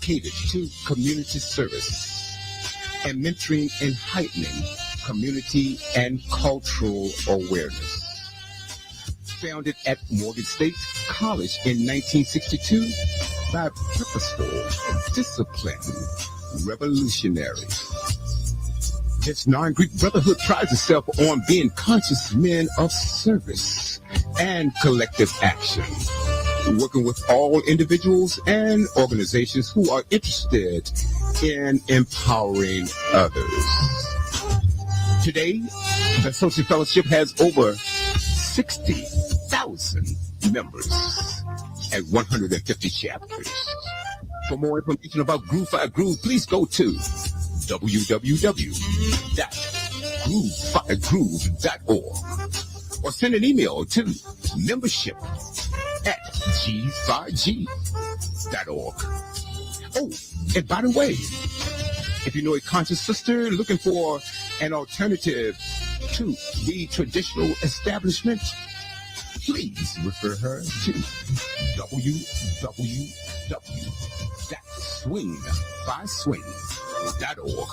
dedicated to community service and mentoring and heightening community and cultural awareness. Founded at Morgan State College in 1962 by purposeful, disciplined revolutionaries. This non-Greek brotherhood prides itself on being conscious men of service and collective action, working with all individuals and organizations who are interested in empowering others. Today, the Associate Fellowship has over 60,000 members and 150 chapters. For more information about Groove 5 Groove, please go to www.groove5groove.org or send an email to membership@g5g.org. Oh, and by the way, if you know a conscious sister looking for an alternative to the traditional establishment, please refer her to www.swingbyswing.org.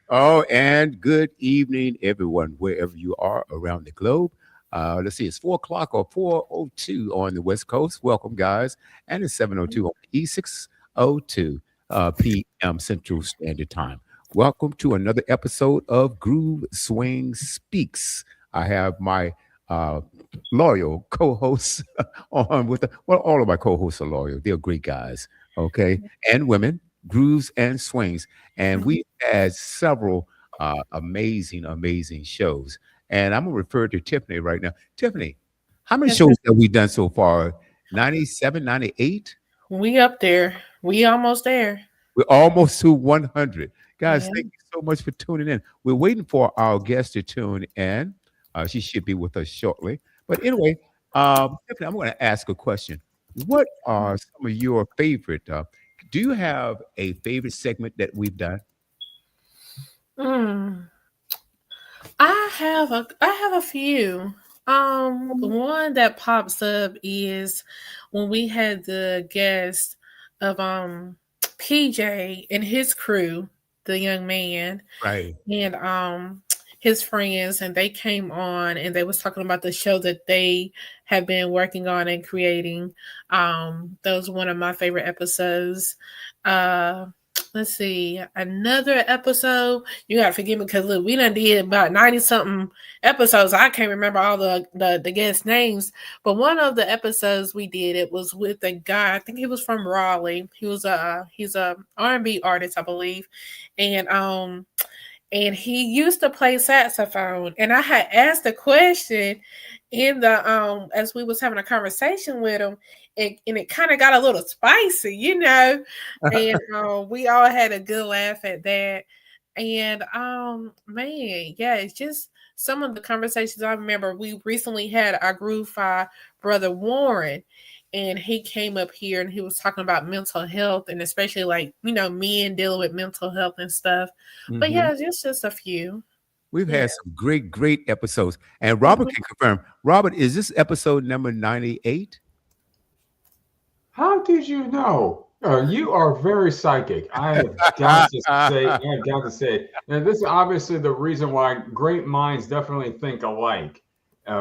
Oh, and good evening, everyone, wherever you are around the globe. Let's see, it's 4 o'clock or 4:02 on the West Coast. Welcome, guys. And it's 7:02 on the East, 6:02 p.m. Central Standard Time. Welcome to another episode of Groove Swing Speaks. I have my loyal co-hosts on with all of my co-hosts are loyal. They're great guys, okay, and women, grooves and swings. And we've had several amazing shows. And I'm gonna refer to Tiffany right now. Tiffany, how many shows have we done so far? 97, 98? We up there. We almost there. We're almost to 100. Guys, thank you so much for tuning in. We're waiting for our guest to tune in. She should be with us shortly. But anyway, Tiffany, I'm going to ask a question. What are some of your favorite? Do you have a favorite segment that we've done? I have a few. One that pops up is when we had the guest of PJ and his crew, the young man, right, and his friends, and they came on and they was talking about the show that they have been working on and creating. That was one of my favorite episodes. Let's see, another episode. You gotta forgive me because look, we done did about 90 something episodes. I can't remember all the guest names, but one of the episodes we did, it was with a guy. I think he was from Raleigh. He's a R&B artist, I believe, and he used to play saxophone. And I had asked a question in the as we was having a conversation with him, and it kind of got a little spicy, you know. And we all had a good laugh at that. And man, yeah, it's just some of the conversations I remember. We recently had our Groove 5 brother Warren, and he came up here and he was talking about mental health, and especially like, you know, men dealing with mental health and stuff. But yeah, just a few. We've had some great episodes. And Robert can confirm. Robert, is this episode number 98? How did you know? You are very psychic. I have got to say. And this is obviously the reason why great minds definitely think alike.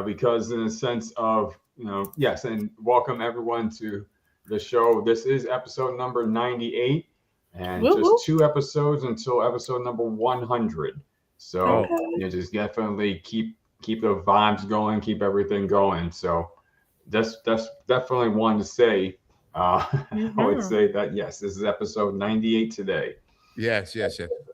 Because in the sense of, you know, yes, and welcome everyone to the show. This is episode number 98, and just 2 episodes until episode number 100. So you just definitely keep the vibes going, keep everything going. So that's definitely one to say. I would say that yes, this is episode 98 today. Yes.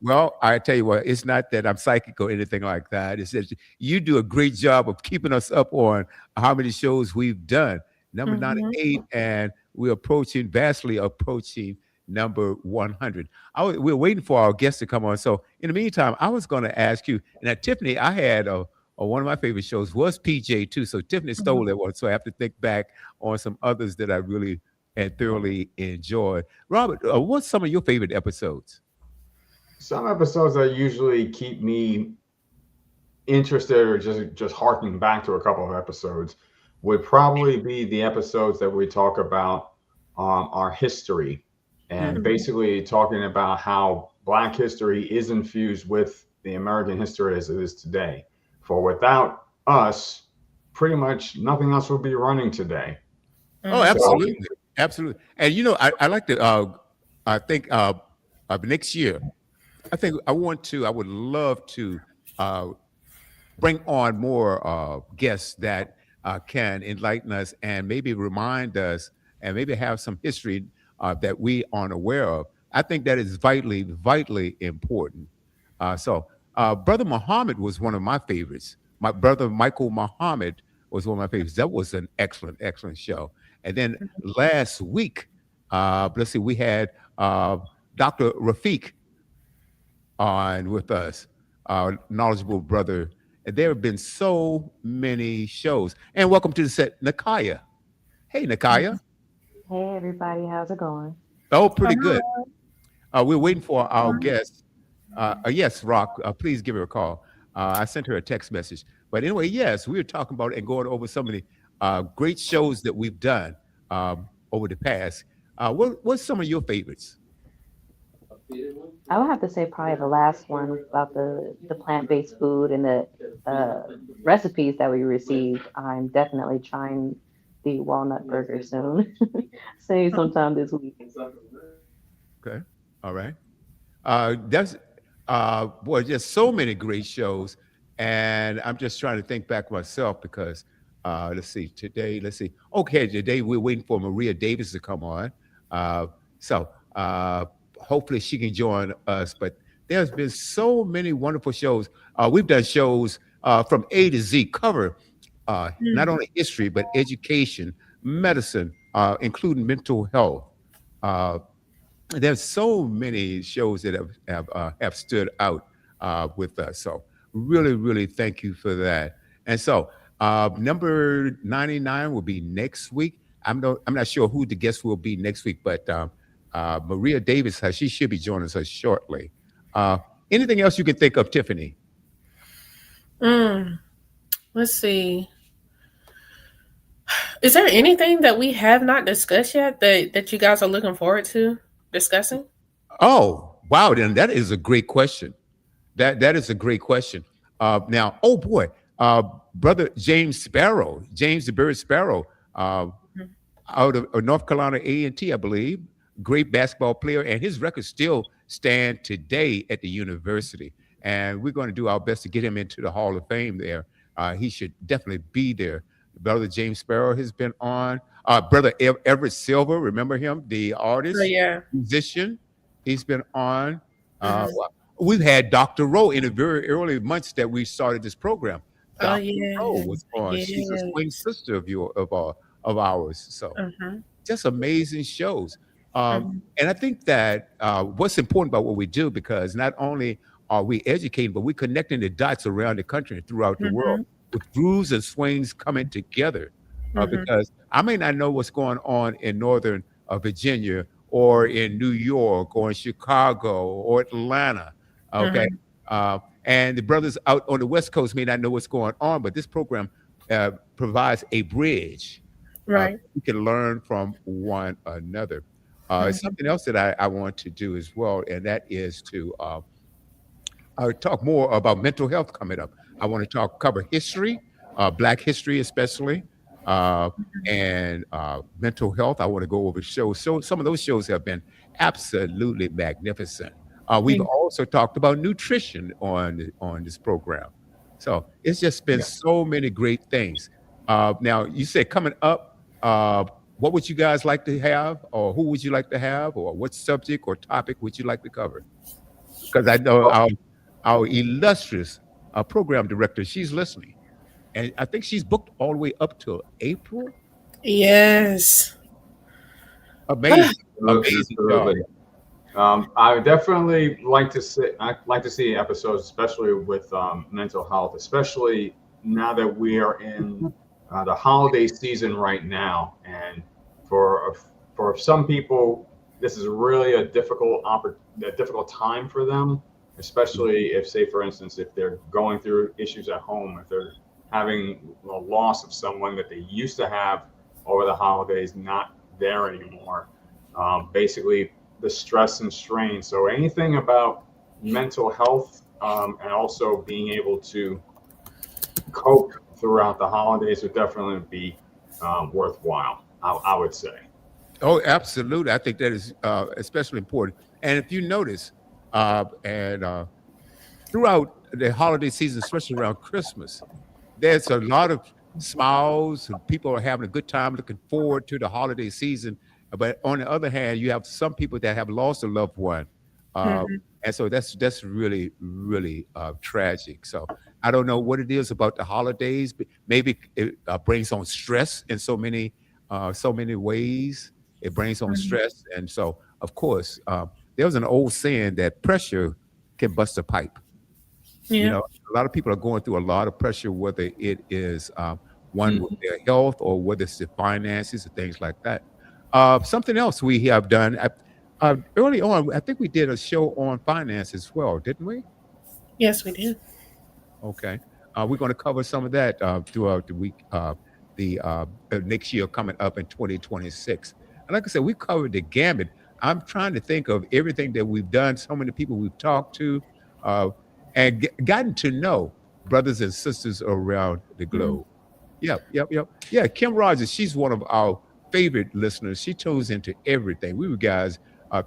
Well, I tell you what, it's not that I'm psychic or anything like that. It's that you do a great job of keeping us up on how many shows we've done. Number 98, and we're vastly approaching number 100. We're waiting for our guests to come on. So in the meantime, I was going to ask you, and at Tiffany, I had one of my favorite shows was PJ too. So Tiffany stole that one. So I have to think back on some others that I really and thoroughly enjoyed. Robert, what's some of your favorite episodes? Some episodes that usually keep me interested or just harking back to a couple of episodes would probably be the episodes that we talk about our history, and Mhm. basically talking about how Black history is infused with the American history as it is today. For without us, pretty much nothing else would be running today. Oh, Mhm. So, absolutely, absolutely. And I like to. I think next year, I think I want to. I would love to uh, bring on more guests that can enlighten us and maybe remind us and maybe have some history that we aren't aware of. I think that is vitally, vitally important. Brother Muhammad was one of my favorites. My brother Michael Muhammad was one of my favorites. That was an excellent, excellent show. And then last week, let's see, we had Dr. Rafiq on with us, our knowledgeable brother. And there have been so many shows. And welcome to the set, Nakaya. Hey, Nakaya. Hey everybody, how's it going? Oh, pretty good. Oh, We're waiting for our guest. Yes, Rock, please give her a call. I sent her a text message. But anyway, yes, we were talking about and going over some of the great shows that we've done over the past. What's some of your favorites? I would have to say probably the last one about the plant-based food and the recipes that we received. I'm definitely trying the walnut burger soon. Say sometime this week. Okay. All right. That's boy, just so many great shows, and I'm just trying to think back myself because let's see, today, let's see. Okay, today we're waiting for Maria Davis to come on, uh, so hopefully she can join us. But there's been so many wonderful shows. We've done shows from A to Z, cover not mhm. only history but education, medicine, including mental health. Uh, there's so many shows that have stood out with us. So really, really thank you for that. And so number 99 will be next week. I'm not sure who the guest will be next week, but Maria Davis, she should be joining us shortly. Uh, Anything else you can think of, Tiffany? Mm, let's see. Is there anything that we have not discussed yet that you guys are looking forward to discussing? Oh, wow! Then that is a great question. That is a great question. Now, oh boy, brother James Sparrow, James the Bird Sparrow, uh, Mhm. out of North Carolina A&T, I believe, great basketball player, and his records still stand today at the university. And we're going to do our best to get him into the Hall of Fame there. He should definitely be there. Brother James Sparrow has been on. Brother Everett Silver, remember him, the Oh artist, yeah. musician. He's been on. Hmm. We've had Dr. Rowe in the very early months that we started this program. Oh Dr. Rowe yeah. was on. She's a swing Yes. sister of ours. So Hmm. just amazing shows. Hmm. And I think that what's important about what we do, because not only are we educating, but we're connecting the dots around the country and throughout the world Hmm. with grooves and swings coming together. Hmm. Because I may not know what's going on in Northern Virginia or in New York or in Chicago or Atlanta. Okay. Hmm. And the brothers out on the West Coast may not know what's going on, but this program provides a bridge. Right. We can learn from one another. It's Hmm. something else that I want to do as well, and that is to talk more about mental health coming up. I want to cover history, Black history especially, uh, and mental health. I want to go over shows. So some of those shows have been absolutely magnificent. We've also talked about nutrition on this program. So it's just been yeah. so many great things. Now you said coming up, what would you guys like to have, or who would you like to have, or what subject or topic would you like to cover? Because I know Well, our illustrious program director, she's listening, and I think she's booked all the way up to April. Yes. Amazing, amazing job. absolutely. I would definitely like to see. I'd like to see episodes, especially with mental health, especially now that we are in the holiday season right now, and for for some people, this is really a difficult time for them, especially if, say, for instance, if they're going through issues at home, if they're having a loss of someone that they used to have over the holidays, not there anymore. Basically, the stress and strain. So anything about mental health and also being able to cope throughout the holidays would definitely be worthwhile, I would say. Oh, absolutely. I think that is especially important. And if you notice, and throughout the holiday season, especially around Christmas, there's a lot of smiles and people are having a good time looking forward to the holiday season. But on the other hand, you have some people that have lost a loved one. Uh, Mhm. and so that's really, really tragic. So I don't know what it is about the holidays, but maybe it brings on stress in so many ways. It brings on Mhm. stress. And so, of course, there was an old saying that pressure can bust a pipe. You Yeah. know, a lot of people are going through a lot of pressure, whether it is one with Mhm. their health or whether it's the finances or things like that. Something else we have done early on, I think we did a show on finance as well, didn't we? Yes, we did. Okay. We're going to cover some of that throughout the week, the next year coming up in 2026. And like I said, we covered the gambit. I'm trying to think of everything that we've done, so many people we've talked to, uh, and gotten to know brothers and sisters around the Mhm. globe. Yep, yep, yep. Yeah, Kim Rogers, she's one of our favorite listeners. She tunes into everything. We guys,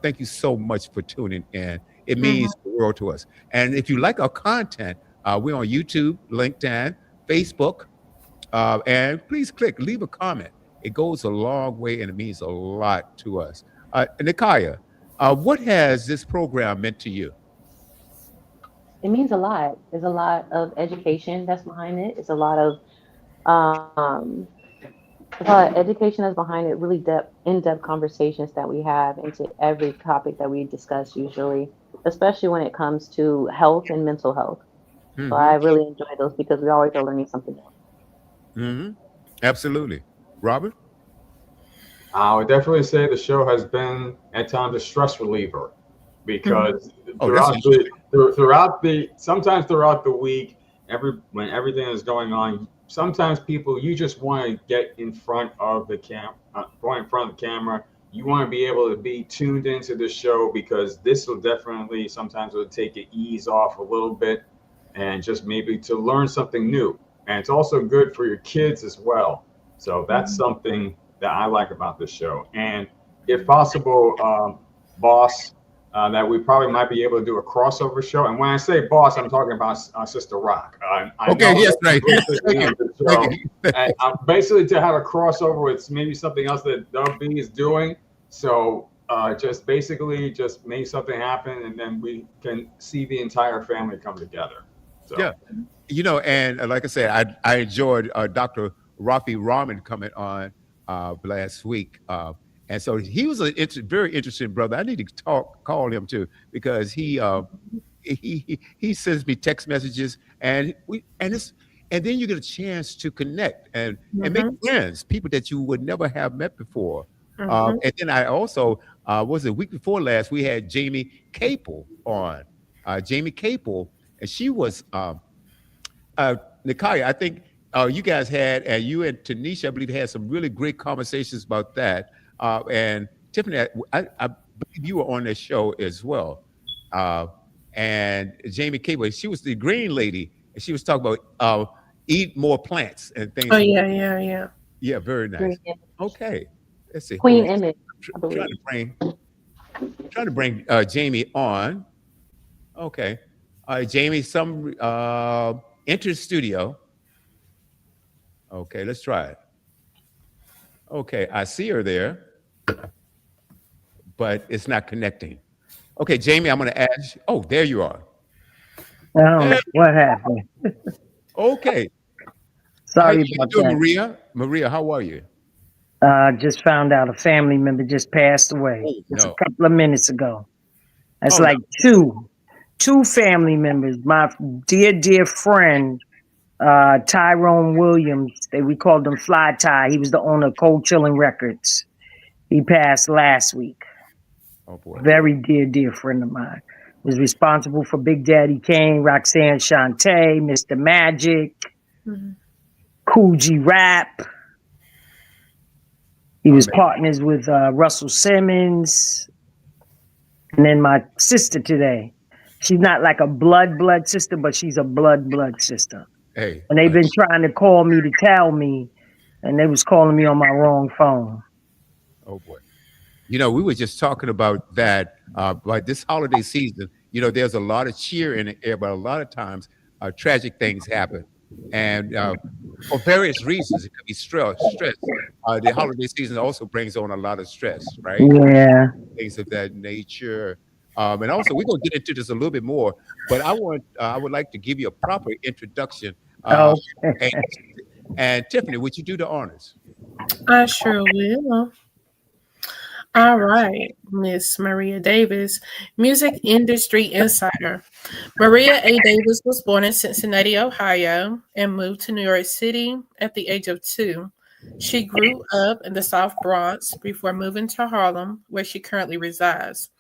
thank you so much for tuning in. It Mhm. means the world to us. And if you like our content, we're on YouTube, LinkedIn, Facebook, and please leave a comment. It goes a long way and it means a lot to us. Nikaya, what has this program meant to you? It means a lot. There's a lot of education that's behind it. It's a lot of um, education that's behind it. Really in-depth conversations that we have into every topic that we discuss usually, especially when it comes to health and mental health. So Hmm. I really enjoy those because we always are learning something new. Hmm. Absolutely. Robert? I would definitely say the show has been at times a stress reliever Mhm. because Oh, that's interesting. throughout the sometimes throughout the week, when everything is going on, sometimes people you just want to get in front of the going in front of the camera. You want to be able to be tuned into the show because this will definitely sometimes will take it ease off a little bit and just maybe to learn something new. And it's also good for your kids as well. So that's Mhm. something that I like about this show. And if possible, boss, that we probably might be able to do a crossover show. And when I say boss, I'm talking about Sister Rock. I Okay, know yes, that right. she's listening Thank you. to the Thank show. you. And, basically, to have a crossover with maybe something else that WB is doing. So just basically just make something happen, and then we can see the entire family come together. Yeah. So And like I said, I enjoyed Dr. Rafi Rahman coming on last week. And so he was a very interesting brother. I need to call him too, because he sends me text messages and then you get a chance to connect and make Mhm. friends, people that you would never have met before. Mhm. And then I also was it week before last we had Jamie Capel on. Jamie Capel, and she was uh, Nikaya, I think you guys had, and you and Tanisha, I believe, had some really great conversations about that. And Tiffany, I believe you were on that show as well. Uh, and Jamie Cable, she was the green lady, and she was talking about eat more plants and Oh things. yeah, yeah, yeah. Yeah, very Green nice. Image, Okay, let's see. Hold Queen on, Image, I trying believe. to bring Jamie on. Okay, Jamie, some enter the studio. Okay, let's try it. Okay, I see her there, but it's not connecting. Okay, Jamie, I'm going to ask. Oh, there you are. I don't know There- what happened. okay, how Sorry you about doing, that. Maria? Maria, how are you? Just found out a family member just passed away Oh just a no. couple of minutes ago. That's Oh no. like two family members. My dear friend, Tyrone Williams. We called him Fly Ty. He was the owner of Cold Chilling Records. He passed last week. Oh boy. Very dear friend of mine. Was responsible for Big Daddy Kane, Roxanne Shante, Mr. Magic, Mhm. Cool G Rap. He was partners with Russell Simmons. And then my sister today. She's not like a blood sister, but she's a blood sister. Hey, And they've been trying to call me to tell me, and they was calling me on my wrong phone. oh boy. You know, we were just talking about that. Like this holiday season, you know, there's a lot of cheer in the air, but a lot of times tragic things happen. And for various reasons, it could be stress. The holiday season also brings on a lot of stress, right? Yeah. Things of that nature. And also, we're going to get into this a little bit more, but I would like to give you a proper introduction. And Tiffany, would you do the honors? I sure will. All right, Miss Maria Davis, music industry insider. Maria A. Davis was born in Cincinnati, Ohio, and moved to New York City at the age of 2. She grew up in the South Bronx before moving to Harlem, where she currently resides.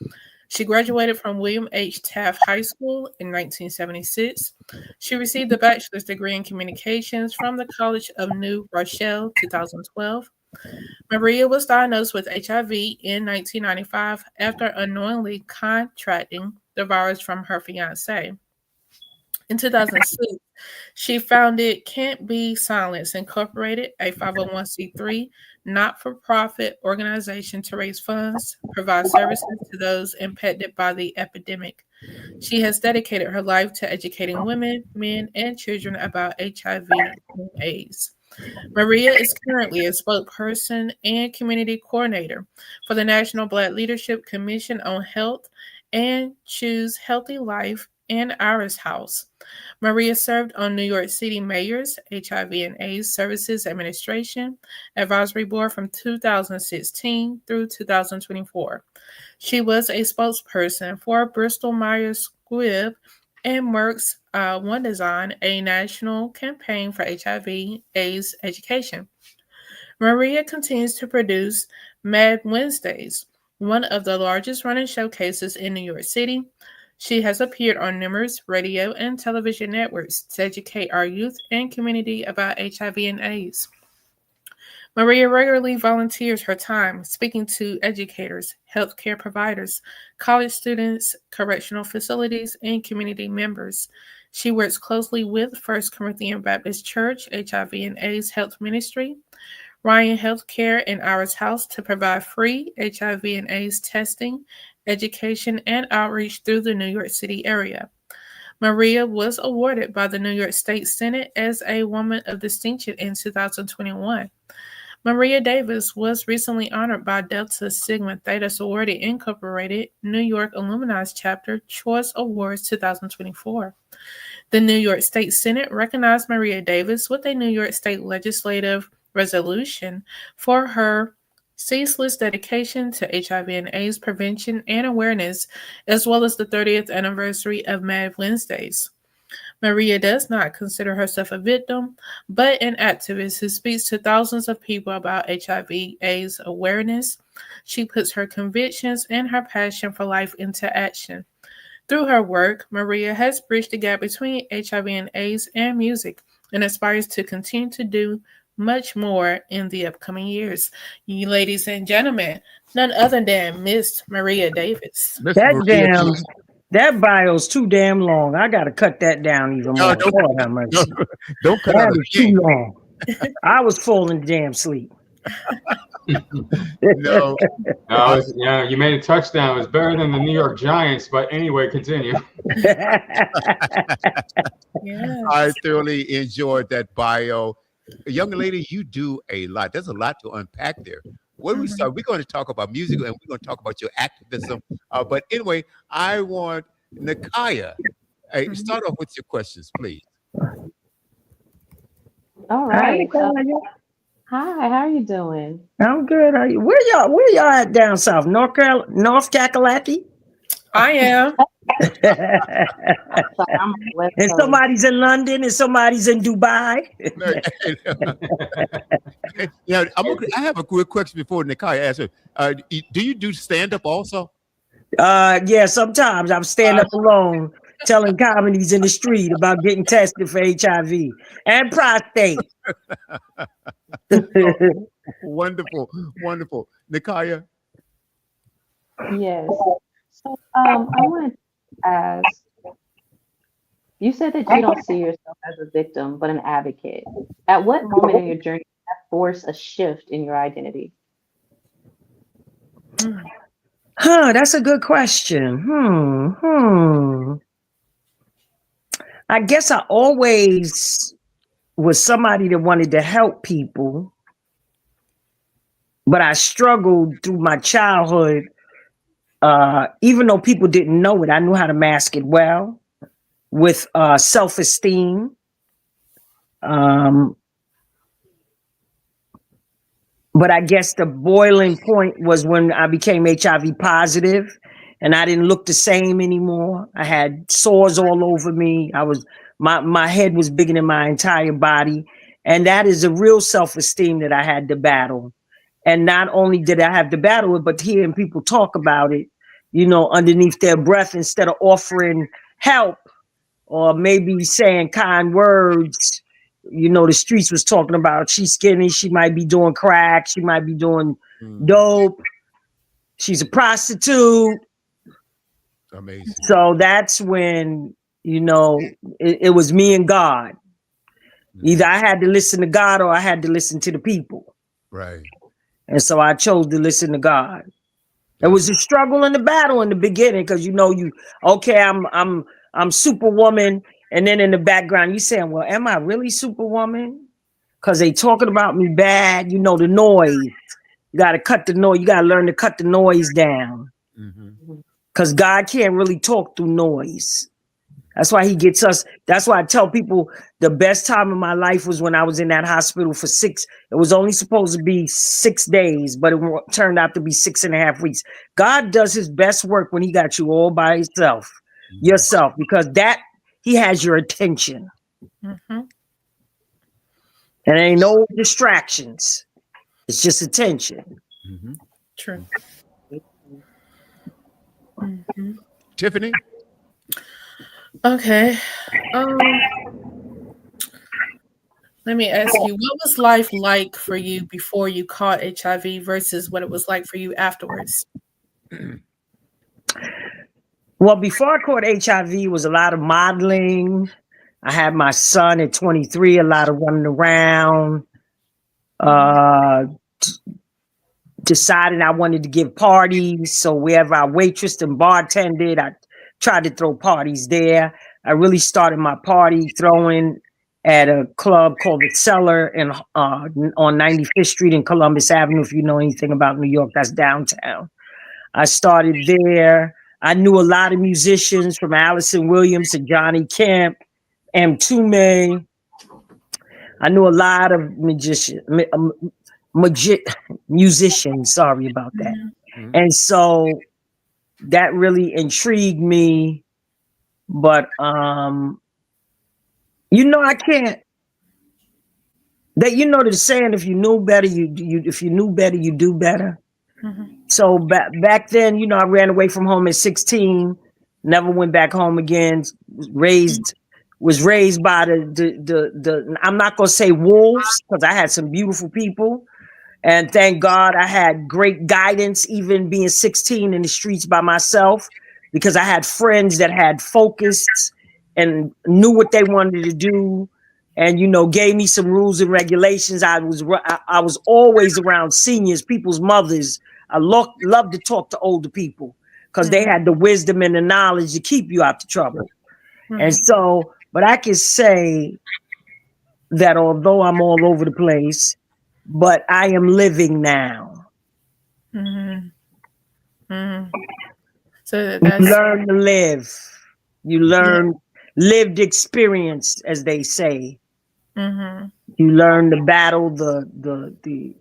She graduated from William H. Taft High School in 1976. She received a bachelor's degree in communications from the College of New Rochelle, 2012. Maria was diagnosed with HIV in 1995 after unknowingly contracting the virus from her fiance. In 2006, she founded Can't Be Silenced Incorporated, a 501c3 not-for-profit organization to raise funds, provide services to those impacted by the epidemic. She has dedicated her life to educating women, men, and children about HIV and AIDS. Maria is currently a spokesperson and community coordinator for the National Black Leadership Commission on Health and Choose Healthy Life and Iris House. Maria served on New York City Mayor's HIV and AIDS Services Administration Advisory Board from 2016 through 2024. She was a spokesperson for Bristol Myers Squibb and Merck's One Design, a national campaign for HIV/AIDS education. Maria continues to produce Mad Wednesdays, one of the largest running showcases in New York City. She has appeared on numerous radio and television networks to educate our youth and community about HIV and AIDS. Maria regularly volunteers her time speaking to educators, healthcare providers, college students, correctional facilities, and community members. She works closely with First Corinthian Baptist Church, HIV and AIDS Health Ministry, Ryan Healthcare, and Iris House to provide free HIV and AIDS testing, education, and outreach through the New York City area. Maria was awarded by the New York State Senate as a Woman of Distinction in 2021. Maria Davis was recently honored by Delta Sigma Theta Sorority Incorporated New York Alumni's Chapter Choice Awards 2024. The New York State Senate recognized Maria Davis with a New York State legislative resolution for her ceaseless dedication to HIV and AIDS prevention and awareness, as well as the 30th anniversary of Mad Wednesdays. Maria does not consider herself a victim, but an activist who speaks to thousands of people about HIV/AIDS awareness. She puts her convictions and her passion for life into action. Through her work, Maria has bridged the gap between HIV and AIDS and music and aspires to continue to do much more in the upcoming years. You ladies and gentlemen, none other than Miss Maria Davis. That bio's too damn long. I gotta cut that down even more. Don't cut that out is too long. I was falling damn asleep. No. Yeah, you made a touchdown. It was better than the New York Giants, but anyway, continue. Yes. I thoroughly enjoyed that bio. Young lady, you do a lot. There's a lot to unpack there. When we start, we're going to talk about music and we're going to talk about your activism. But anyway, I want Nakaya. Start off with your questions, please. All right. Hi, how are you doing? I'm good. How are you? Where y'all at down south? North Kakalaki? I am. And somebody's in London and somebody's in Dubai. Yeah, I have a quick question before Nakaya asks her. Do you do stand-up also? Yeah, sometimes I'm stand up alone telling comedies in the street about getting tested for HIV and prostate. Wonderful, wonderful. Nikaya. Yes. So I wanted to ask, you said that you don't see yourself as a victim, but an advocate. At what moment in your journey did that force a shift in your identity? That's a good question. I guess I always was somebody that wanted to help people, but I struggled through my childhood. Even though people didn't know it, I knew how to mask it well with self-esteem. But I guess the boiling point was when I became HIV positive and I didn't look the same anymore. I had sores all over me. My head was bigger than my entire body. And that is a real self-esteem that I had to battle. And not only did I have to battle it, but hearing people talk about it, underneath their breath, instead of offering help or maybe saying kind words. The streets was talking about she's skinny, she might be doing crack, she might be doing dope, she's a prostitute. Amazing. So that's when, it was me and God. Either I had to listen to God or I had to listen to the people. Right. And so I chose to listen to God. It was a struggle and a battle in the beginning because I'm Superwoman. And then in the background, you saying, well, am I really Superwoman? Because they talking about me bad. The noise. You got to cut the noise. You got to learn to cut the noise down. Because God can't really talk through noise. That's why he gets us. That's why I tell people the best time of my life was when I was in that hospital for it was only supposed to be 6 days, but it turned out to be 6.5 weeks. God does his best work when he got you all by yourself, because he has your attention. And there ain't no distractions. It's just attention. True. Tiffany? Okay. Let me ask you, what was life like for you before you caught HIV versus what it was like for you afterwards? Well, before I caught HIV, it was a lot of modeling. I had my son at 23, a lot of running around. Decided I wanted to give parties. So wherever I waitressed and bartended, I tried to throw parties there. I really started my party throwing at a club called The Cellar on 95th Street in Columbus Avenue. If you know anything about New York, that's downtown. I started there. I knew a lot of musicians, from Allison Williams to Johnny Kemp, M2May. I knew a lot of musicians. Sorry about that. And so that really intrigued me. But I can't. The saying, if you knew better, you do better. So back then, I ran away from home at 16, never went back home again. Was raised by the I'm not gonna say wolves, because I had some beautiful people, and thank God I had great guidance, even being 16 in the streets by myself, because I had friends that had focused and knew what they wanted to do, and gave me some rules and regulations. I was always around seniors, people's mothers. I love to talk to older people because they had the wisdom and the knowledge to keep you out of trouble. And so, but I can say that although I'm all over the place, but I am living now. So you learn to live. You learn lived experience, as they say. You learn to battle the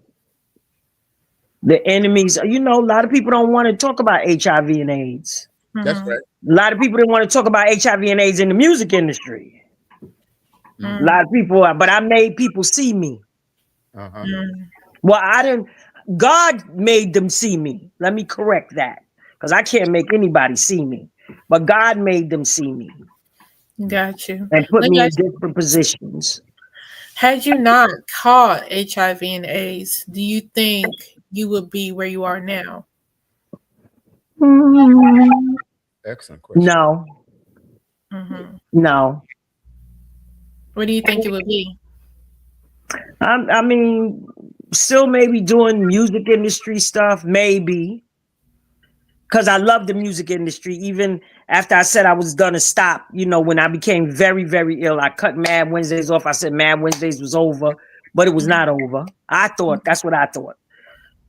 enemies. A lot of people don't want to talk about HIV and AIDS. That's right. A lot of people didn't want to talk about HIV and AIDS in the music industry. A lot of people, but I made people see me. Well, I didn't. God made them see me. Let me correct that, because I can't make anybody see me. But God made them see me. Got you. And put me in different positions. Had you not caught HIV and AIDS, do you think you would be where you are now? Excellent question. No, Hmm. no. What do you think it would be? I mean, still maybe doing music industry stuff, maybe. Because I love the music industry. Even after I said I was gonna stop, when I became very, very ill, I cut Mad Wednesdays off. I said Mad Wednesdays was over, but it was not over. That's what I thought.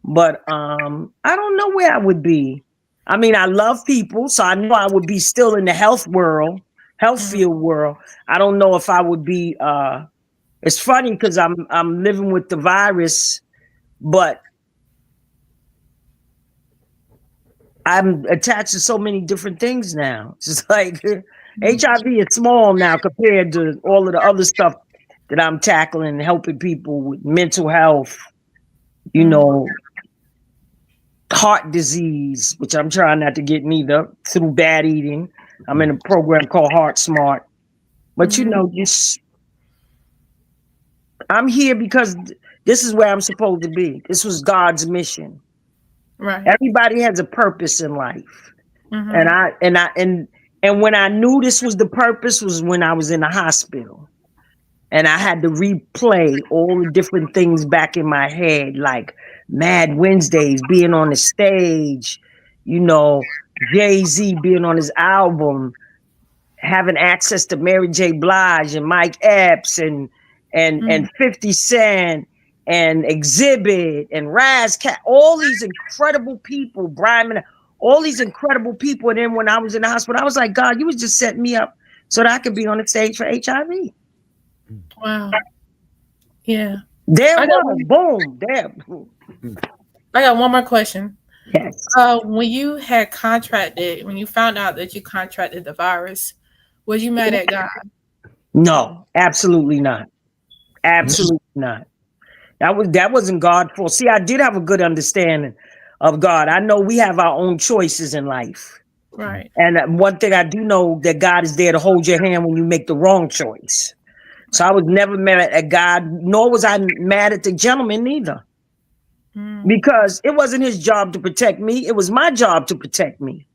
But I don't know where I would be. I mean, I love people, so I know I would be still in the health field world. I don't know if I would be. It's funny because I'm living with the virus, but I'm attached to so many different things now. It's just like HIV is small now compared to all of the other stuff that I'm tackling, helping people with mental health, heart disease, which I'm trying not to get neither through bad eating. I'm in a program called Heart Smart. But just I'm here because this is where I'm supposed to be. This was God's mission. Right. Everybody has a purpose in life. Mhm. And when I knew this was the purpose was when I was in the hospital. And I had to replay all the different things back in my head, like Mad Wednesdays, being on the stage, Jay-Z being on his album, having access to Mary J. Blige and Mike Epps and 50 Cent and Exhibit and Razzcat, all these incredible people, Brian, all these incredible people. And then when I was in the hospital, I was like, God, you was just setting me up so that I could be on the stage for HIV. Wow. Yeah. There was, boom, there. I got one more question. Yes. When you found out that you contracted the virus, was you mad at God? No, absolutely not. Absolutely not. That wasn't God's fault. See, I did have a good understanding of God. I know we have our own choices in life. Right. And one thing I do know that God is there to hold your hand when you make the wrong choice. So I was never mad at God, nor was I mad at the gentleman either. Because it wasn't his job to protect me. It was my job to protect me.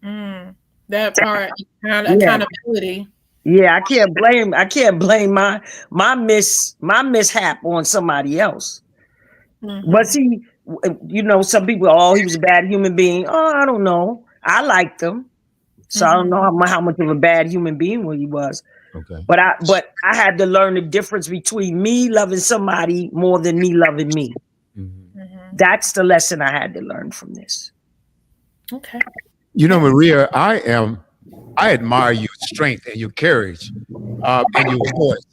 That part, accountability. Yeah, I can't blame my mishap on somebody else. But see, some people, he was a bad human being. Oh, I don't know. I liked him. So I don't know how much of a bad human being he was. Okay. But I had to learn the difference between me loving somebody more than me loving me. That's the lesson I had to learn from this. Okay. Maria, I admire your strength and your courage and your voice.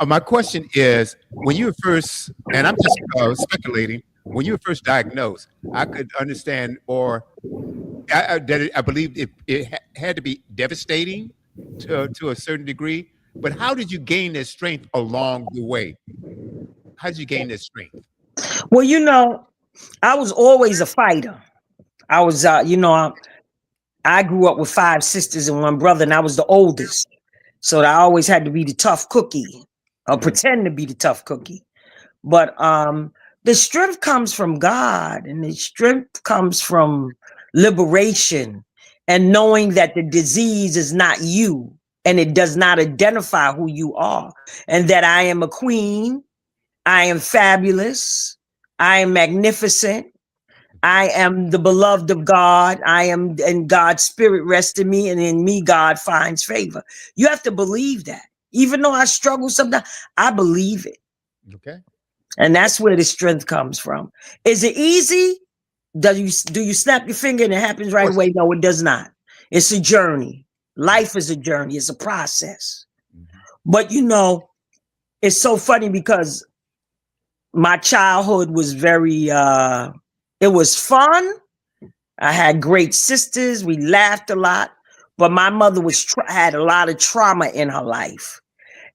My question is, when you were first, and I'm just speculating, when you were first diagnosed, I could understand, or I believe it had to be devastating to a certain degree. But how did you gain that strength along the way? How did you gain that strength? Well, I was always a fighter. I was, I grew up with 5 sisters and 1 brother, and I was the oldest. So I always had to be the tough cookie, or pretend to be the tough cookie. But the strength comes from God, and the strength comes from liberation and knowing that the disease is not you, and it does not identify who you are, and that I am a queen, I am fabulous, I am magnificent, I am the beloved of God, and God's spirit rests in me, and in me God finds favor. You have to believe that. Even though I struggle sometimes, I believe it. Okay. And that's where the strength comes from. Is it easy? Do you snap your finger and it happens right away? No, it does not. It's a journey. Life is a journey. It's a process. But it's so funny because my childhood was very, it was fun. I had great sisters. We laughed a lot. But my mother had a lot of trauma in her life.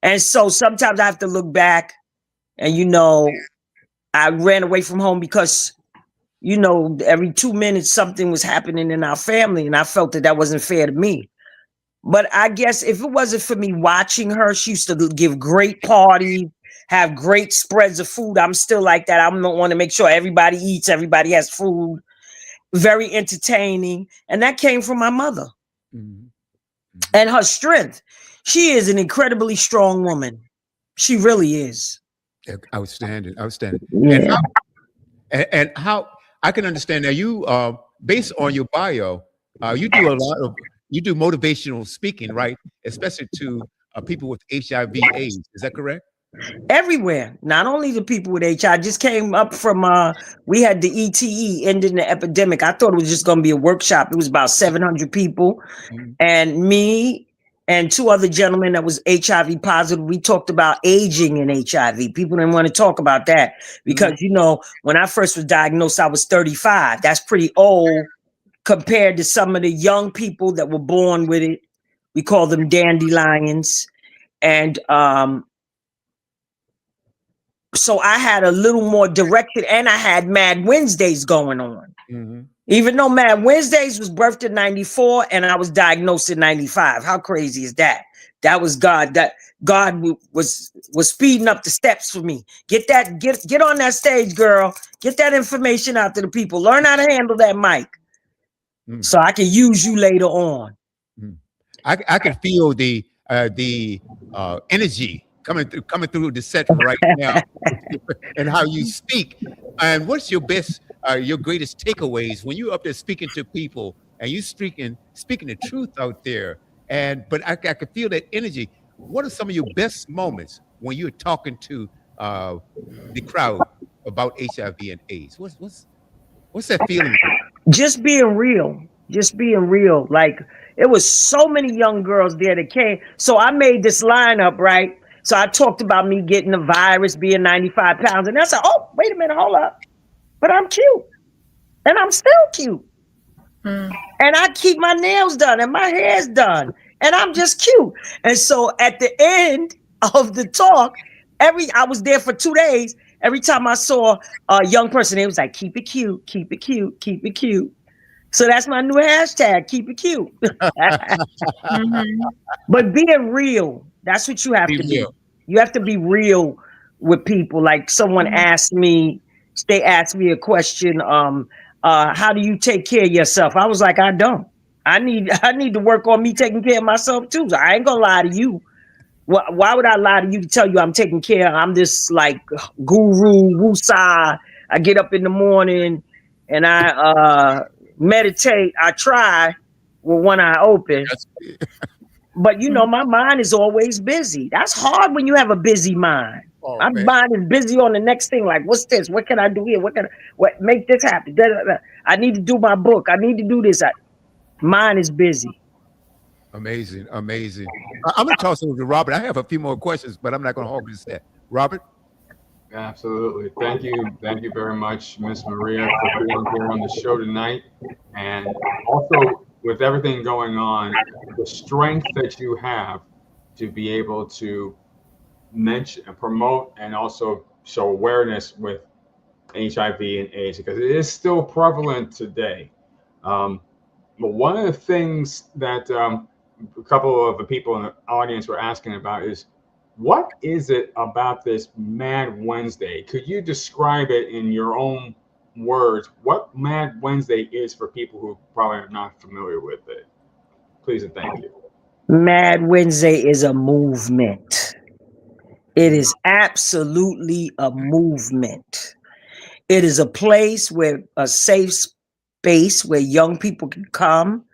And so sometimes I have to look back and, I ran away from home because, every 2 minutes something was happening in our family. And I felt that wasn't fair to me. But I guess if it wasn't for me watching her, she used to give great parties. have great spreads of food. I'm still like that. I don't want to make sure everybody eats, everybody has food. Very entertaining. And that came from my mother and her strength. She is an incredibly strong woman. She really is. Outstanding. Yeah. And how I can understand now, you based on your bio, you do motivational speaking, right? Especially to people with HIV/AIDS. Is that correct? Everywhere, not only the people with HIV. I just came up from we had the ETE ending the epidemic. I thought it was just going to be a workshop. It was about 700 people, and me and two other gentlemen that was HIV positive. We talked about aging in HIV. People didn't want to talk about that because you know, when I first was diagnosed, I was 35. That's pretty old compared to some of the young people that were born with it. We call them dandelions, and so I had a little more direction, and I had Mad Wednesdays going on. Even though Mad Wednesdays was birthed in 94 and I was diagnosed in 95. How crazy is that? That was God. That God was speeding up the steps for me. Get on that stage, girl. Get that information out to the people. Learn how to handle that mic so I can use you later on. I can feel the energy coming through the set right now, and how you speak. And what's your best, your greatest takeaways when you're up there speaking to people and you speaking the truth out there? But I can feel that energy. What are some of your best moments when you're talking to the crowd about HIV and AIDS? What's that feeling? Just being real. Like, it was so many young girls there that came. So I made this lineup, right? So I talked about me getting the virus, being 95 pounds. And I said, oh, wait a minute, hold up. But I'm cute. And I'm still cute. And I keep my nails done and my hair's done. And I'm just cute. And so at the end of the talk, I was there for 2 days. Every time I saw a young person, it was like, keep it cute, keep it cute, keep it cute. So that's my new hashtag, keep it cute. But being real, that's what you have to be. You have to be real with people. Like someone asked me, they asked me a question, how do you take care of yourself? I was like, I don't. I need to work on me taking care of myself too. So I ain't gonna lie to you. Why would I lie to you to tell you I'm taking care? I'm this like guru, woosah. I get up in the morning and I meditate. I try with one eye open. But you know, my mind is always busy. That's hard when you have a busy mind. My mind is busy on the next thing. Like, what's this? What can I do here? What make this happen? Da, da, da. I need to do my book. I need to do this. Mine is busy. Amazing. I'm going to toss it over to Robert. I have a few more questions, but I'm not going to hog this set. Robert? Absolutely. Thank you very much, Miss Maria, for being here on the show tonight. And also, with everything going on, the strength that you have to be able to mention and promote and also show awareness with HIV and AIDS, because it is still prevalent today. But one of the things that a couple of the people in the audience were asking about is, what is it about this Mad Wednesday? Could you describe it in your own words, what Mad Wednesday is for people who probably are not familiar with it? Please and thank you. Mad Wednesday is a movement. It is absolutely a movement. It is a place where a safe space where young people can come,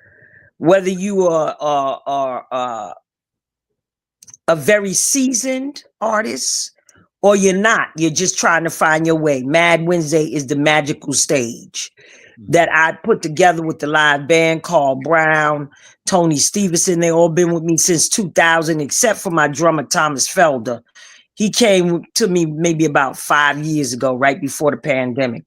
whether you are a very seasoned artist or you're not, you're just trying to find your way. Mad Wednesday is the magical stage that I put together with the live band called Brown, Tony Stevenson. They all been with me since 2000, except for my drummer, Thomas Felder. He came to me maybe about 5 years ago, right before the pandemic.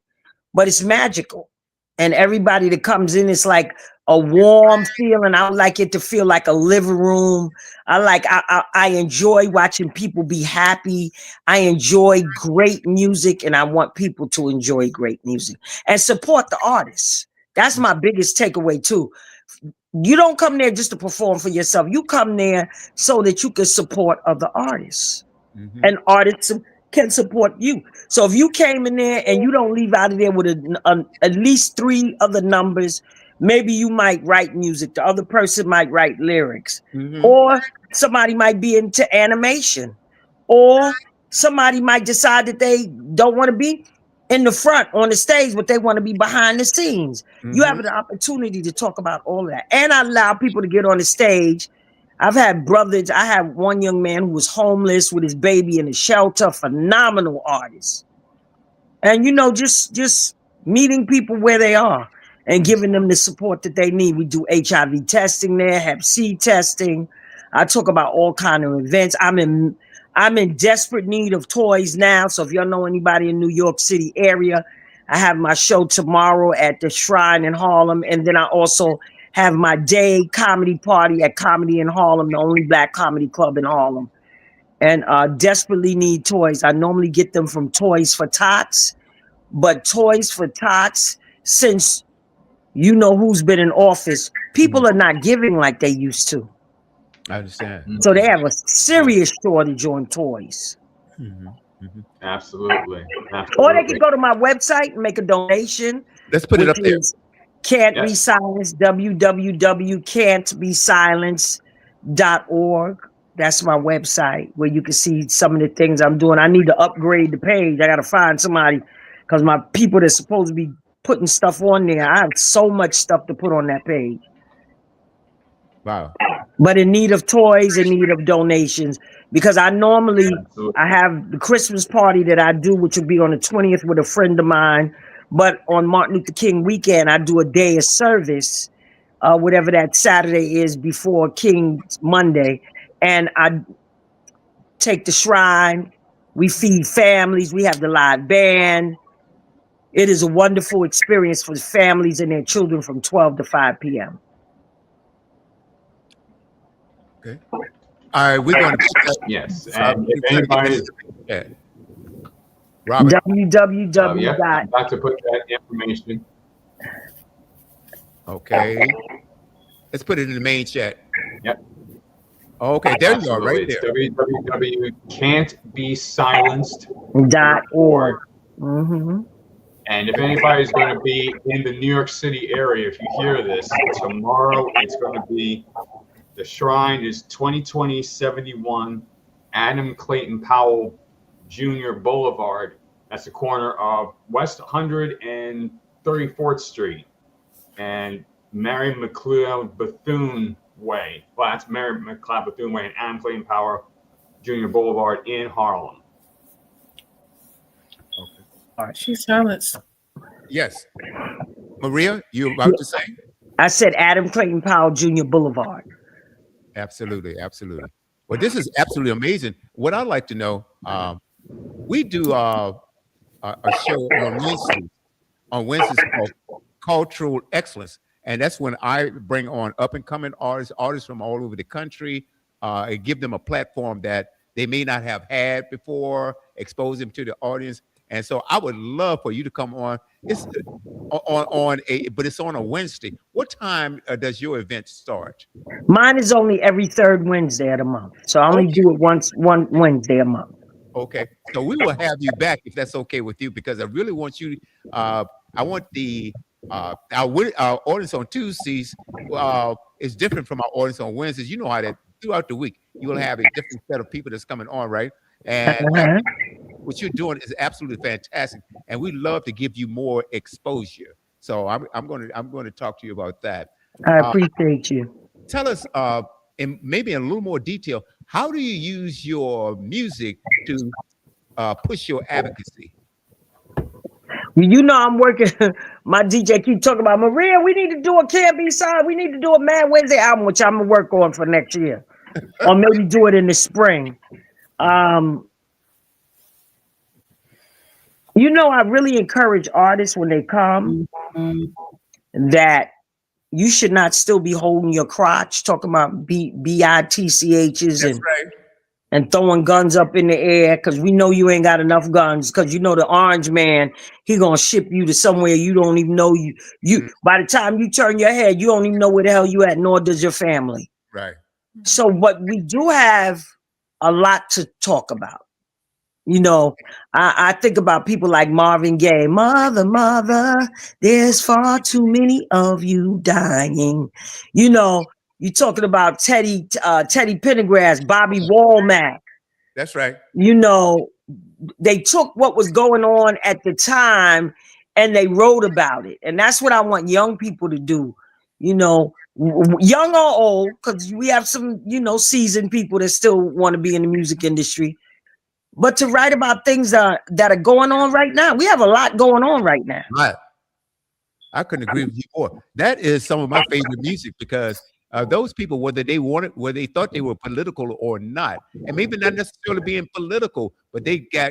But it's magical. And everybody that comes in, it's like a warm feeling. I would like it to feel like a living room. I enjoy watching people be happy. I enjoy great music, and I want people to enjoy great music and support the artists. That's my biggest takeaway too. You don't come there just to perform for yourself. You come there so that you can support other artists. And artists can support you. So if you came in there and you don't leave out of there with at least 3 other numbers, maybe you might write music. The other person might write lyrics, or somebody might be into animation, or somebody might decide that they don't want to be in the front on the stage, but they want to be behind the scenes. You have an opportunity to talk about all of that. And I allow people to get on the stage. I've had brothers. I had one young man who was homeless with his baby in a shelter, phenomenal artist. And, you know, just meeting people where they are and giving them the support that they need. We do HIV testing there, Hep C testing. I talk about all kind of events. I'm in desperate need of toys now. So if y'all know anybody in New York City area, I have my show tomorrow at the Shrine in Harlem. And then I also have my day comedy party at Comedy in Harlem, the only Black comedy club in Harlem. And desperately need toys. I normally get them from Toys for Tots, but Toys for Tots, since you know who's been in office, people are not giving like they used to. I understand. So they have a serious shortage on toys. Absolutely. Or they can go to my website and make a donation. Let's put it up there. Can't Be Silenced, www.can'tbesilenced.org. That's my website where you can see some of the things I'm doing. I need to upgrade the page. I got to find somebody because my people that's supposed to be putting stuff on there, I have so much stuff to put on that page. Wow. But in need of toys, in need of donations, because I normally, I have the Christmas party that I do, which will be on the 20th with a friend of mine. But on Martin Luther King weekend, I do a day of service, whatever that Saturday is before King's Monday. And I take the shrine. We feed families. We have the live band. It is a wonderful experience for families and their children from 12 to 5 p.m. Okay. All right, we're going to. Yes. And if anybody. Robert. www. Yeah, I'm about to put that information. Okay. Let's put it in the main chat. Yep. Okay, there you are, right there. www.can'tbesilenced.org. And if anybody's going to be in the New York City area, if you hear this, tomorrow it's going to be, the Shrine is 2020-71 Adam Clayton Powell Jr. Boulevard. That's the corner of West 134th Street and Mary McLeod Bethune Way. Well, that's Mary McLeod Bethune Way and Adam Clayton Powell Jr. Boulevard in Harlem. Okay. All right, she's silenced. Yes. Maria, you were about to say? I said Adam Clayton Powell Jr. Boulevard. Absolutely, absolutely. Well, this is absolutely amazing. What I'd like to know, we do a show on Wednesdays called Cultural Excellence. And that's when I bring on up-and-coming artists from all over the country, and give them a platform that they may not have had before, expose them to the audience. And so I would love for you to come on. It's but it's on a Wednesday. What time does your event start? Mine is only every 3rd Wednesday of the month. So I only do it one Wednesday a month. Okay. So we will have you back if that's okay with you, because I really want you, I want our audience on Tuesdays is different from our audience on Wednesdays. You know how that throughout the week, you will have a different set of people that's coming on, right? And what you're doing is absolutely fantastic, and we love to give you more exposure. So I'm going to talk to you about that. I appreciate you. Tell us, in maybe in a little more detail, how do you use your music to push your advocacy? You know, I'm working. My DJ keep talking about, Maria, we need to do a Can't Be Silent. We need to do a Mad Wednesday album, which I'm gonna work on for next year, or maybe do it in the spring. You know, I really encourage artists when they come that you should not still be holding your crotch, talking about BITCHs and throwing guns up in the air, because we know you ain't got enough guns, because you know the orange man, he gonna ship you to somewhere you don't even know. You by the time you turn your head, you don't even know where the hell you at, nor does your family. Right. So, but we do have a lot to talk about. You know, I think about people like Marvin Gaye. Mother, mother, there's far too many of you dying. You know, you're talking about Teddy Pendergrass, Bobby Womack. That's right. You know, they took what was going on at the time and they wrote about it. And that's what I want young people to do. You know, young or old, because we have some, you know, seasoned people that still want to be in the music industry. But to write about things that are going on right now. We have a lot going on right now. Right. I couldn't agree with you more. That is some of my favorite music because those people, whether they thought they were political or not, and maybe not necessarily being political, but they got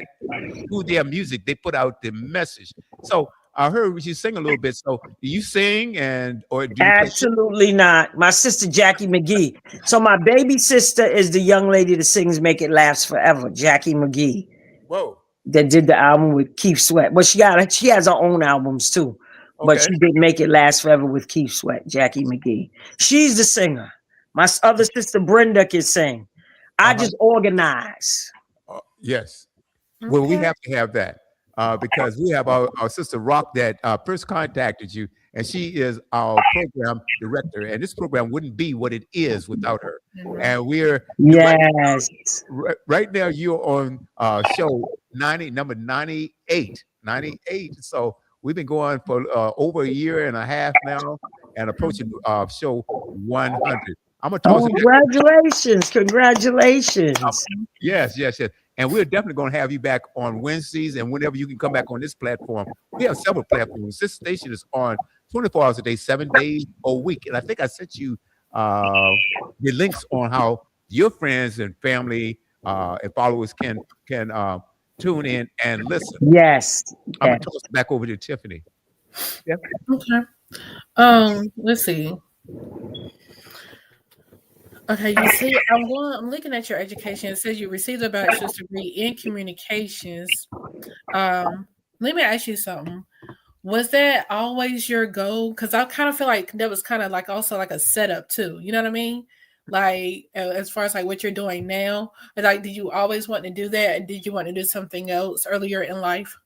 through their music, they put out the message. So I heard you sing a little bit. So do you sing or do you Absolutely not. My sister Jackie McGee. So my baby sister is the young lady that sings "Make It Last Forever," Jackie McGee. Whoa. That did the album with Keith Sweat. But she has her own albums too. But she did "Make It Last Forever" with Keith Sweat, Jackie McGee. She's the singer. My other sister Brenda can sing. I just organize. Yes. Well, we have to have that because we have our sister Rock that first contacted you, and she is our program director. And this program wouldn't be what it is without her. And we're right now you're on show number 98. 98. So we've been going for over a year and a half now and approaching show 100. I'm gonna toss Congratulations. Yes. And we're definitely going to have you back on Wednesdays and whenever you can come back on this platform. We have several platforms. This station is on 24 hours a day, 7 days a week. And I think I sent you the links on how your friends and family and followers can tune in and listen. Yes. I'm going to toss it back over to Tiffany. Yeah. Okay. Let's see. Okay, you see, I'm looking at your education. It says you received a bachelor's degree in communications. Let me ask you something. Was that always your goal? Because I kind of feel like that was kind of like also like a setup too. You know what I mean? Like as far as like what you're doing now, like did you always want to do that? And did you want to do something else earlier in life?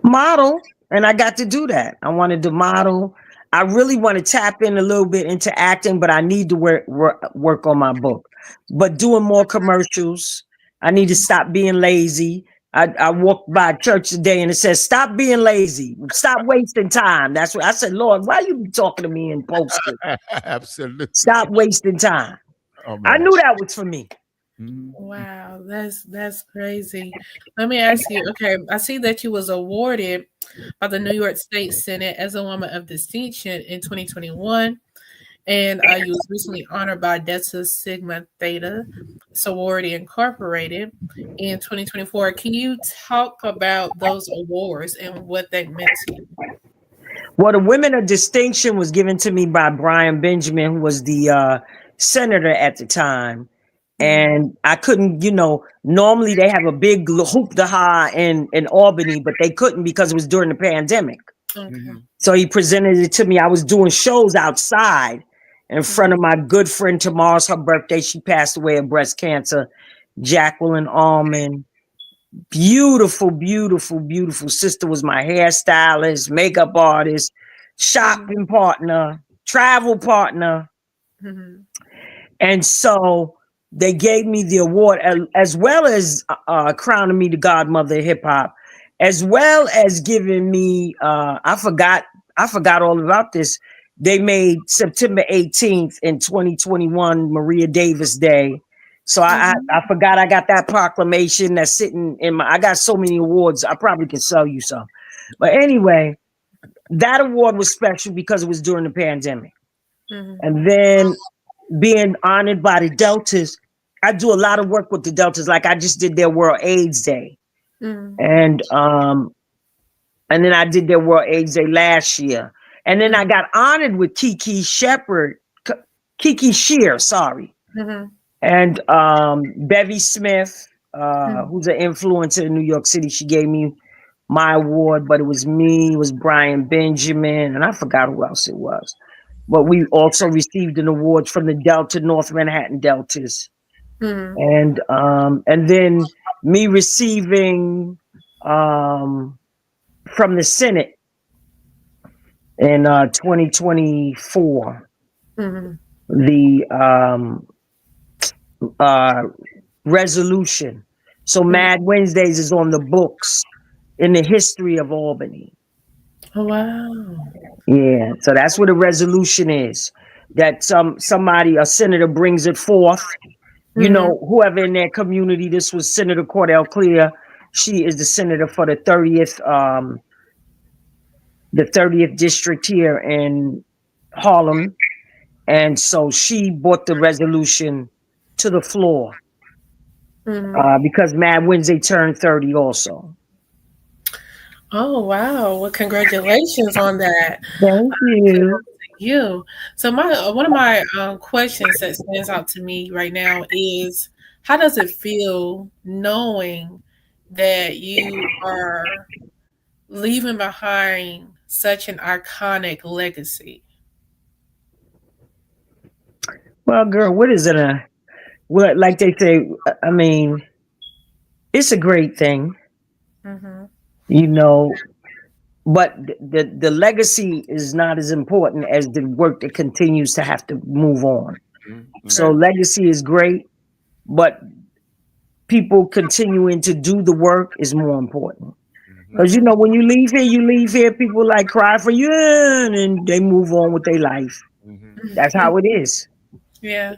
Model, and I got to do that. I wanted to model. I really want to tap in a little bit into acting, but I need to work on my book. But doing more commercials, I need to stop being lazy. I walked by church today and it says, "Stop being lazy. Stop wasting time." That's what I said. Lord, why you talking to me in posted? Absolutely. Stop wasting time. Oh, I knew that was for me. Wow, that's crazy. Let me ask you. Okay, I see that you was awarded by the New York State Senate as a Woman of Distinction in 2021, and you was recently honored by Delta Sigma Theta Sorority Incorporated in 2024. Can you talk about those awards and what they meant to you? Well, the Women of Distinction was given to me by Brian Benjamin, who was the senator at the time. And I couldn't, normally they have a big hoop de ha in Albany, but they couldn't because it was during the pandemic. Okay. So he presented it to me. I was doing shows outside in front of my good friend tomorrow's her birthday. She passed away of breast cancer. Jacqueline Allman. Beautiful, beautiful, beautiful sister, was my hairstylist, makeup artist, shopping partner, travel partner. And so they gave me the award as well as crowning me the godmother of hip hop, as well as giving me, I forgot all about this. They made September 18th in 2021 Maria Davis Day. So I forgot I got that proclamation that's sitting in I got so many awards. I probably could sell you some. But anyway, that award was special because it was during the pandemic. And then being honored by the Deltas, I do a lot of work with the Deltas. Like I just did their World AIDS Day. And then I did their World AIDS Day last year. And then I got honored with Kiki Shear, sorry. And Bevy Smith, who's an influencer in New York City, she gave me my award, but it was me, it was Brian Benjamin, and I forgot who else it was. But we also received an award from the Delta, North Manhattan Deltas. And then me receiving from the Senate in 2024 the resolution. So Mad Wednesdays is on the books in the history of Albany. Oh, wow. Yeah, so that's what a resolution is. That somebody, a senator, brings it forth. You know, whoever in their community. This was Senator Cordell Clear. She is the senator for the 30th district here in Harlem, and so she brought the resolution to the floor because Mad Wednesday turned 30 also. Oh, wow. Well, congratulations on that. Thank you. So one of my questions that stands out to me right now is, how does it feel knowing that you are leaving behind such an iconic legacy? Well, girl, what is it? Well, like they say, I mean, it's a great thing, you know, but the legacy is not as important as the work that continues to have to move on. So legacy is great, but people continuing to do the work is more important. Because, you know, when you leave here, people like cry for you and they move on with their life. That's how it is. Yeah.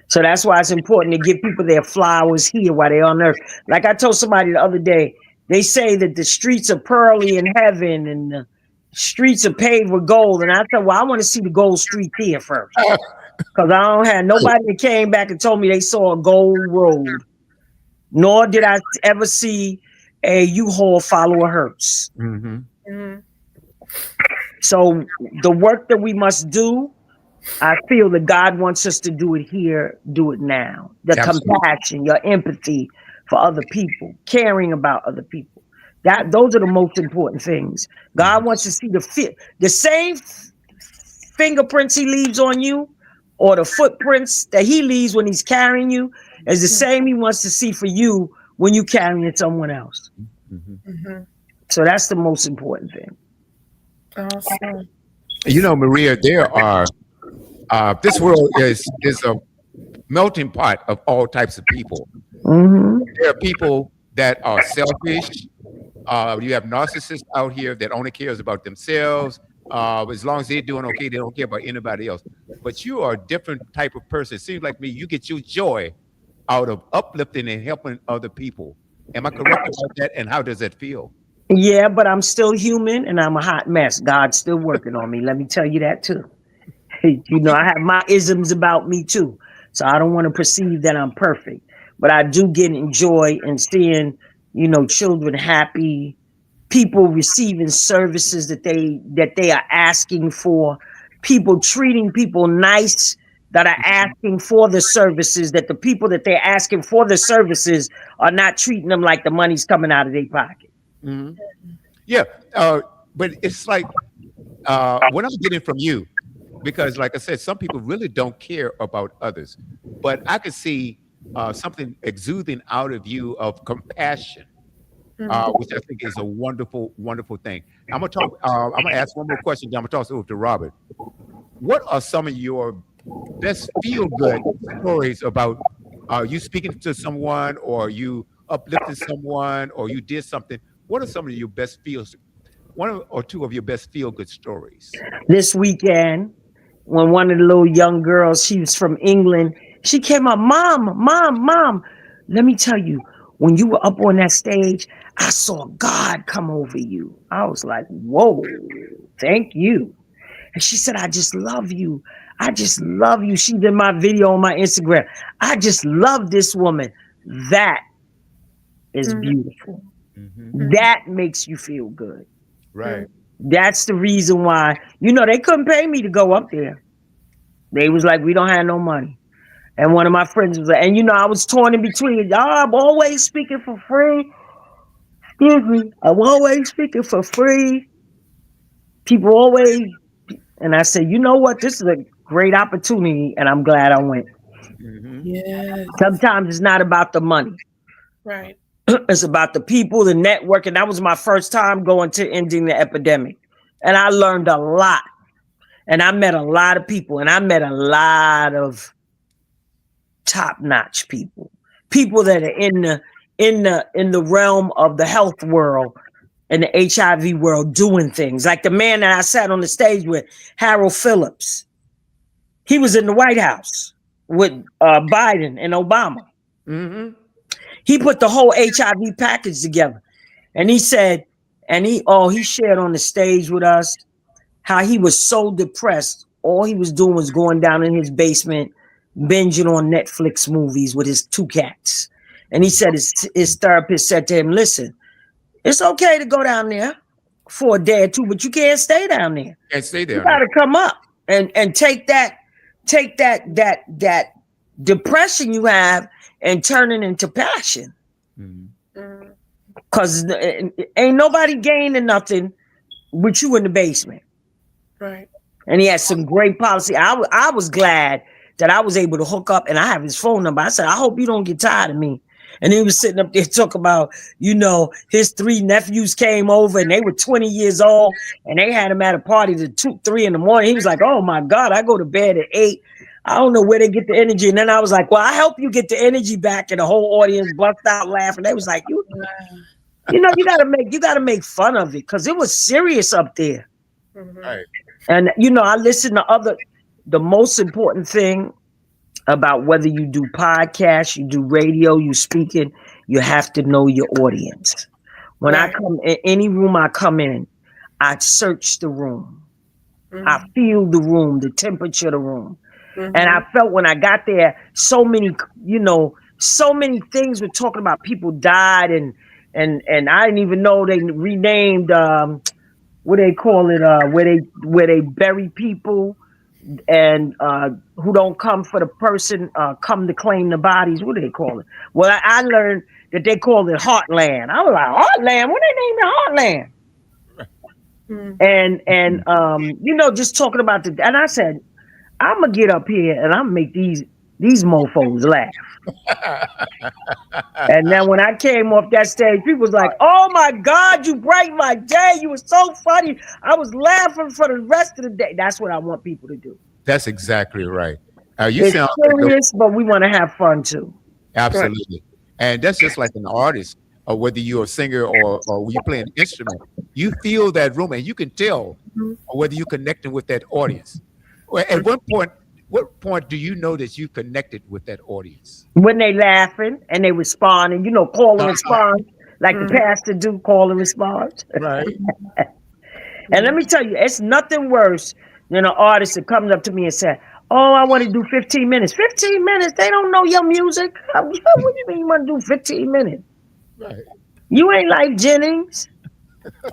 So that's why it's important to give people their flowers here while they're on earth. Like I told somebody the other day, they say that the streets are pearly in heaven and the streets are paved with gold. And I said, well, I want to see the gold street here first. Because I don't have nobody that came back and told me they saw a gold road. Nor did I ever see a U-Haul follow a hearse. So the work that we must do, I feel that God wants us to do it here, do it now. The compassion, your empathy for other people, caring about other people. Those are the most important things. God wants to see the same fingerprints he leaves on you, or the footprints that he leaves when he's carrying you, is the same he wants to see for you when you carrying someone else. So that's the most important thing. Awesome. You know, Maria, there are this world is a melting pot of all types of people. There are people that are selfish. You have narcissists out here that only cares about themselves. As long as they're doing okay, they don't care about anybody else. But you are a different type of person. It seems like me, you get your joy out of uplifting and helping other people. Am I correct about that? And how does that feel? Yeah, but I'm still human and I'm a hot mess. God's still working on me. Let me tell you that too. You know, I have my isms about me too. So I don't want to perceive that I'm perfect. But I do get joy in seeing, you know, children happy, people receiving services that they are asking for, people treating people nice that are asking for the services, that the people that they're asking for the services are not treating them like the money's coming out of their pocket. Yeah, but it's like what I'm getting from you, because like I said, some people really don't care about others, but I could see something exuding out of you of compassion, which I think is a wonderful, wonderful thing. I'm gonna ask one more question, then I'm gonna toss it over to Robert. What are some of your best feel-good stories about you speaking to someone, or you uplifted someone, or you did something? What are some of your best one or two of your best feel-good stories? This weekend, when one of the little young girls, she was from England, she came up, Mom. Let me tell you, when you were up on that stage, I saw God come over you. I was like, whoa, thank you. And she said, I just love you. She's in my video on my Instagram. I just love this woman. That is beautiful. That makes you feel good. Right. That's the reason why, you know, they couldn't pay me to go up there. They was like, we don't have no money. And one of my friends was like, and you know, I was torn in between. I'm always speaking for free. Excuse me. I'm always speaking for free. People always, and I said, you know what? This is a great opportunity, and I'm glad I went. Mhm. Yes. Sometimes it's not about the money. Right. It's about the people, the network. And that was my first time going to Ending the Epidemic. And I learned a lot. And I met a lot of people. And I met a lot of top-notch people. People that are in the realm of the health world and the HIV world doing things. Like the man that I sat on the stage with, Harold Phillips. He was in the White House with Biden and Obama. Mhm. He put the whole HIV package together. And he said, and he shared on the stage with us how he was so depressed. All he was doing was going down in his basement, binging on Netflix movies with his 2 cats. And he said his therapist said to him, listen, it's okay to go down there for a day or 2, but you can't stay down there. Can't stay You there. gotta come up and take that depression you have and turn it into passion. Mhm. Mm. Cause ain't nobody gaining nothing with you in the basement. Right. And he had some great policy. I was glad that I was able to hook up, and I have his phone number. I said, I hope you don't get tired of me. And he was sitting up there talking about, his 3 nephews came over and they were 20 years old and they had him at a party to 2, 3 in the morning. He was like, oh my God, I go to bed at 8. I don't know where they get the energy. And then I was like, well, I help you get the energy back. And the whole audience bust out laughing. They was like, you gotta make fun of it, because it was serious up there. Mhm. Right. And I listen to the most important thing about whether you do podcasts, you do radio, you speaking, you have to know your audience. When I Right. come in any room I come in, I search the room. Mhm. I feel the room, the temperature of the room. Mhm. And I felt when I got there, so many things were talking about. People died and I didn't even know they renamed what they call it, where they bury people and who don't come for the person, come to claim the bodies. What do they call it? Well, I learned that they call it Heartland. I was like, Heartland? What they name it Heartland? Mhm. And just talking about and I said, I'm gonna get up here and I'm gonna make these mofos laugh. And then when I came off that stage, people was like, oh my God, you brightened my day. You were so funny. I was laughing for the rest of the day. That's what I want people to do. That's exactly right. You It's sound like serious, but we want to have fun too. absolutely, and that's just like an artist, or whether you're a singer or you play an instrument. You feel that room, and you can tell whether you're connecting with that audience. Well, at what point do you know that you connected with that audience? When they laughing and they respond, and call and respond, like the pastor do, call and respond. Right. And let me tell you, it's nothing worse than an artist that comes up to me and said, oh, I want to do 15 minutes. 15 minutes? They don't know your music. What do you mean you want to do 15 minutes? Right. You ain't like Jennings.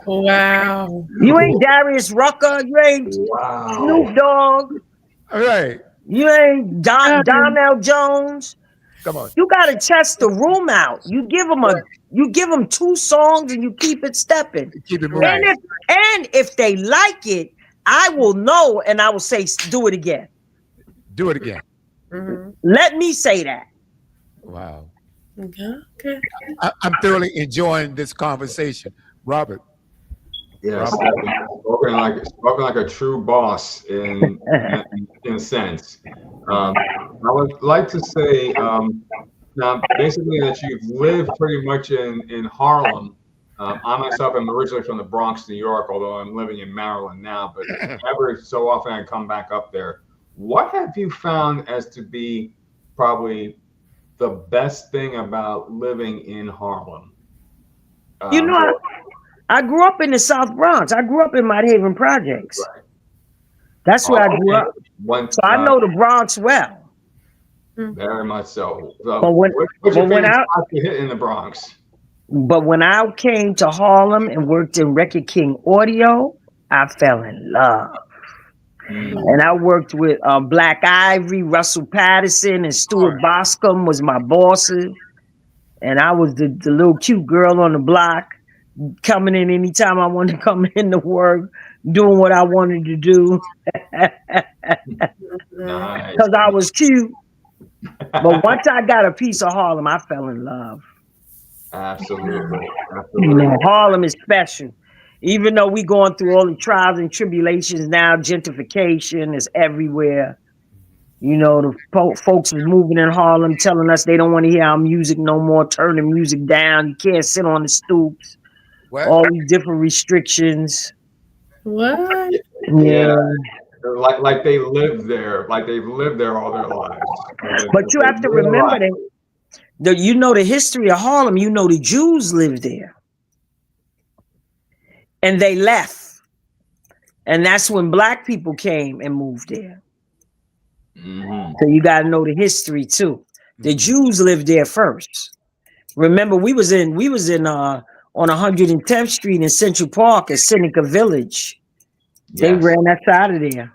Wow. You ain't Darius Rucker. You ain't Wow. Snoop Dogg. All right. You ain't Donnell Jones. Come on. You got to test the room out. You give them 2 songs and you keep it stepping. Keep it moving. And if they like it, I will know and I will say, do it again. Do it again. Mhm. Let me say that. Wow. Okay. I'm thoroughly enjoying this conversation, Robert. Yes, spoken like a true boss in a sense. I would like to say now basically that you've lived pretty much in Harlem. I myself am originally from the Bronx, New York, although I'm living in Maryland now. But ever so often I come back up there. What have you found as to be probably the best thing about living in Harlem? I grew up in the South Bronx. I grew up in Mott Haven Projects. Right. That's where I grew up. So I know the Bronx well. Very much so. But when spot to hit in the Bronx? But when I came to Harlem and worked in Record King Audio, I fell in love. And I worked with Black Ivory, Russell Patterson, and Stuart Boscombe was my bosses. And I was the little cute girl on the block, coming in anytime I wanted to come in to work, doing what I wanted to do. Nice. Because I was cute. But once I got a piece of Harlem, I fell in love. Absolutely. You know, Harlem is special. Even though we going through all the trials and tribulations now, gentrification is everywhere. You know, the folks is moving in Harlem, telling us they don't want to hear our music no more, turn the music down. You can't sit on the stoops. What? All these different restrictions. What? Yeah. Like they live there, like they've lived there all their lives. But you have to remember that you know the history of Harlem. You know the Jews lived there, and they left, and that's when black people came and moved there. Mm-hmm. So you got to know the history too. The Jews lived there first. Remember, we was in on 110th Street in Central Park at Seneca Village. They ran that side of there.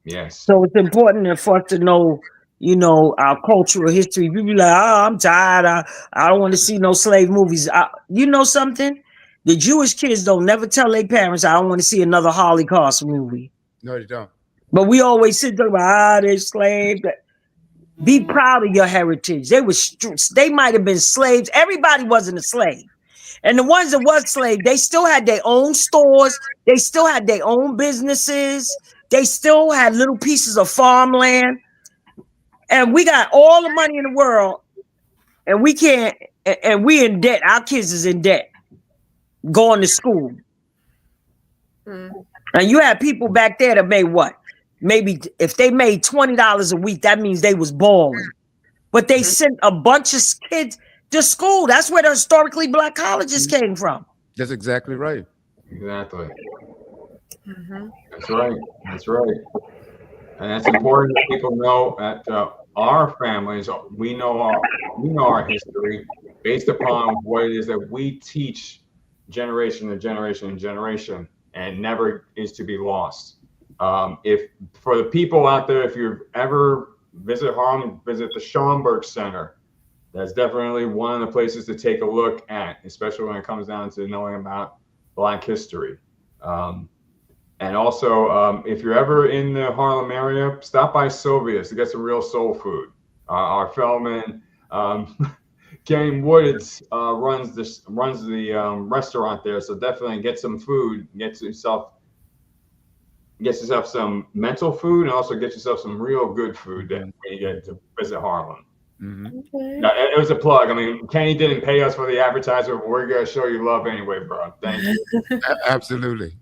Yes. So it's important for us to know, you know, our cultural history. People be like, oh, I'm tired. I don't want to see no slave movies. You know something? The Jewish kids don't never tell their parents, I don't want to see another Holocaust movie. No, they don't. But we always sit there about, they're slaves. Be proud of your heritage. They might have been slaves. Everybody wasn't a slave. And the ones that was slaves, they still had their own stores. They still had their own businesses. They still had little pieces of farmland. And we got all the money in the world. And we can't, and we in debt. Our kids is in debt. Going to school. And you had people back there that made what? Maybe if they made $20 a week, that means they was balling. But they sent a bunch of kids to school. That's where the historically black colleges came from. That's exactly right. Exactly. That's right. That's right. And it's important that people know that our families, we know our history based upon what it is that we teach generation to generation and generation, and never is to be lost. If for the people out there, if you ever visit Harlem, visit the Schomburg Center. That's definitely one of the places to take a look at, especially when it comes down to knowing about Black history. And also, if you're ever in the Harlem area, stop by Sylvia's to get some real soul food. Our fellowman, Kenny Woods, runs the restaurant there, so definitely get some food, get yourself some mental food, and also get yourself some real good food when you get to visit Harlem. Okay. Now, it was a plug. I mean, Kenny didn't pay us for the advertisement, but we're gonna show you love anyway, bro. Thank you. Absolutely.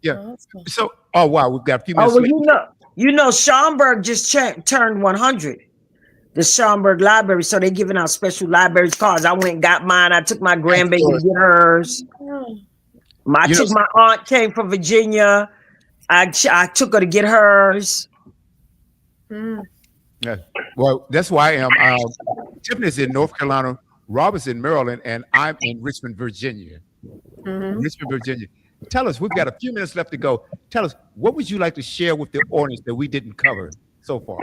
Yeah. Awesome. So, oh wow, we've got a few minutes. Oh, well, you know, Schomburg just turned 100. The Schomburg Library, so they're giving out special library cards. I went and got mine. I took my grandbaby to get hers. My aunt came from Virginia. I took her to get hers. Yeah. Well, that's why I am. Tiffany's in North Carolina, Robert's in Maryland, and I'm in Richmond, Virginia. Richmond, Virginia. Tell us, we've got a few minutes left to go. Tell us, what would you like to share with the audience that we didn't cover so far?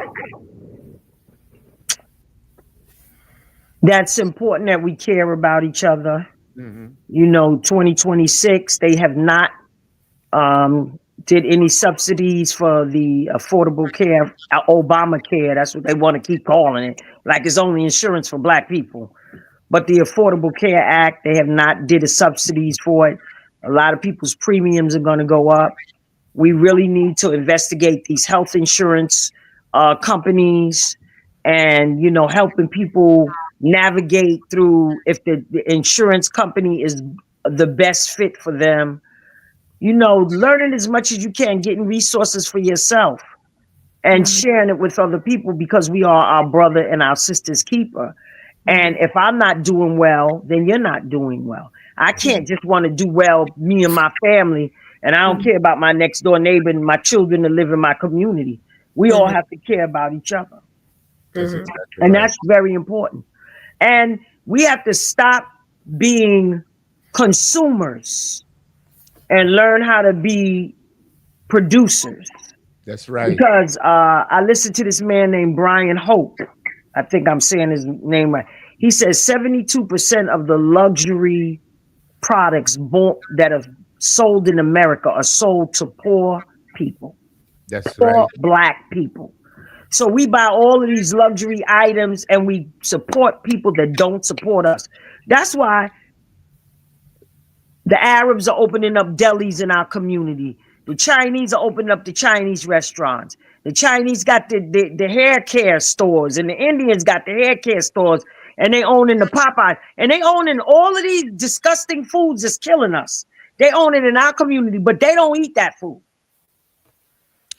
That's important that we care about each other. You know, 2026, they have not did any subsidies for the affordable care, Obamacare. That's what they want to keep calling it, like it's only insurance for Black people. But the Affordable Care Act, they have not did a subsidies for it. A lot of people's premiums are going to go up. We really need to investigate these health insurance companies and, you know, helping people navigate through if the insurance company is the best fit for them. You know, learning as much as you can, getting resources for yourself and sharing it with other people, because we are our brother and our sister's keeper. And if I'm not doing well, then you're not doing well. I can't just want to do well, me and my family, and I don't care about my next door neighbor and my children that live in my community. We all have to care about each other. And that's very important. And we have to stop being consumers and learn how to be producers. That's right. Because I listened to this man named Brian Hope. I think I'm saying his name right. He says 72% of the luxury products that are sold in America are sold to poor people. That's poor right. Black people. So we buy all of these luxury items and we support people that don't support us. That's why the Arabs are opening up delis in our community. The Chinese are opening up the Chinese restaurants. The Chinese got the hair care stores, and the Indians got the hair care stores, and they owning the Popeye, and they owning all of these disgusting foods that's killing us. They own it in our community, but they don't eat that food.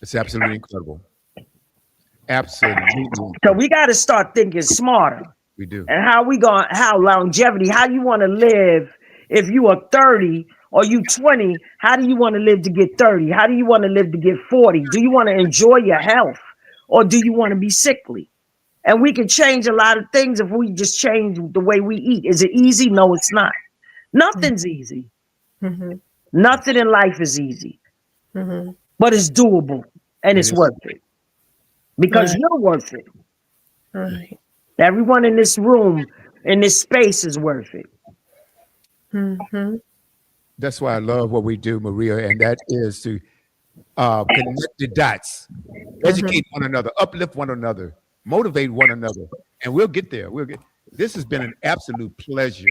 It's absolutely incredible. Absolutely. So we got to start thinking smarter. We do. And how longevity, how you want to live if you are 30 or you 20, how do you want to live to get 30? How do you want to live to get 40? Do you want to enjoy your health or do you want to be sickly? And we can change a lot of things if we just change the way we eat. Is it easy? No, it's not. Nothing's easy. Mm-hmm. Nothing in life is easy, Mm-hmm. but it's doable and it's worth it because Right. you're worth it. Right. Everyone in this room, in this space is worth it. Mm-hmm. That's why I love what we do, Maria, and that is to connect the dots, educate one another, uplift one another, motivate one another, and we'll get there. This has been an absolute pleasure.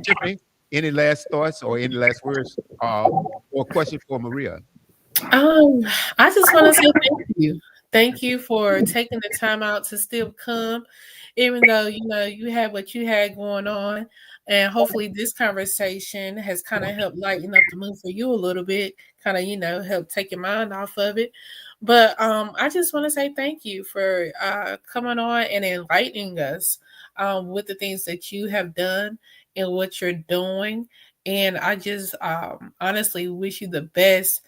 Tiffany, any last thoughts or any last words or question for Maria? I just want to say thank you. Thank you for taking the time out to still come, even though you had what you had going on. And hopefully this conversation has kind of helped lighten up the mood for you a little bit, kind of, help take your mind off of it. But I just want to say thank you for coming on and enlightening us with the things that you have done and what you're doing. And I just honestly wish you the best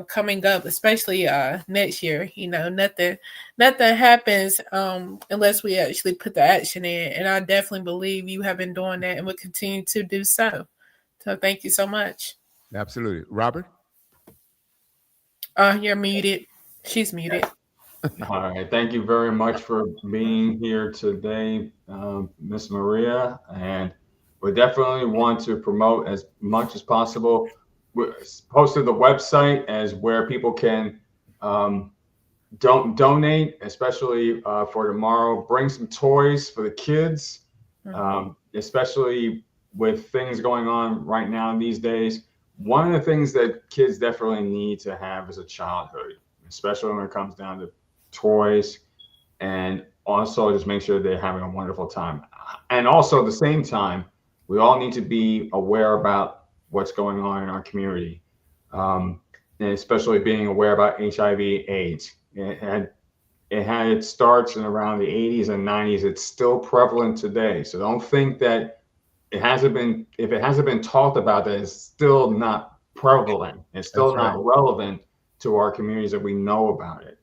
coming up, especially next year. Nothing happens unless we actually put the action in. And I definitely believe you have been doing that and will continue to do so. So thank you so much. Absolutely. Robert? You're muted. She's muted. All right. Thank you very much for being here today, Miss Maria. And we definitely want to promote as much as possible. We posted the website as where people can donate, especially for tomorrow. Bring some toys for the kids, especially with things going on right now these days. One of the things that kids definitely need to have is a childhood, especially when it comes down to toys, and also just make sure they're having a wonderful time. And also at the same time, we all need to be aware about what's going on in our community, and especially being aware about HIV/AIDS. It starts in around the 80s and 90s. It's still prevalent today. So don't think that if it hasn't been talked about, that it's still not prevalent. It's still not relevant to our communities that we know about it.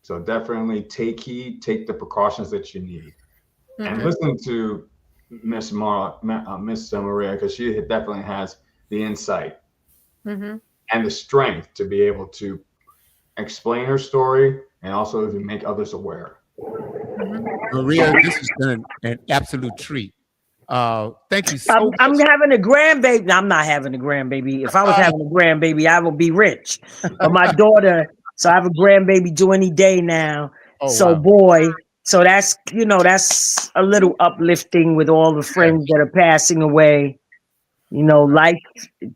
So definitely take heed, take the precautions that you need, and listen to Miss Maria, because she definitely has the insight and the strength to be able to explain her story and also to make others aware. Maria, this has been an absolute treat. Thank you so much. I'm having a grandbaby. No, I'm not having a grandbaby. If I was having a grandbaby, I would be rich. But my daughter, so I have a grandbaby due any day now. Boy. So that's a little uplifting with all the friends that are passing away. Life,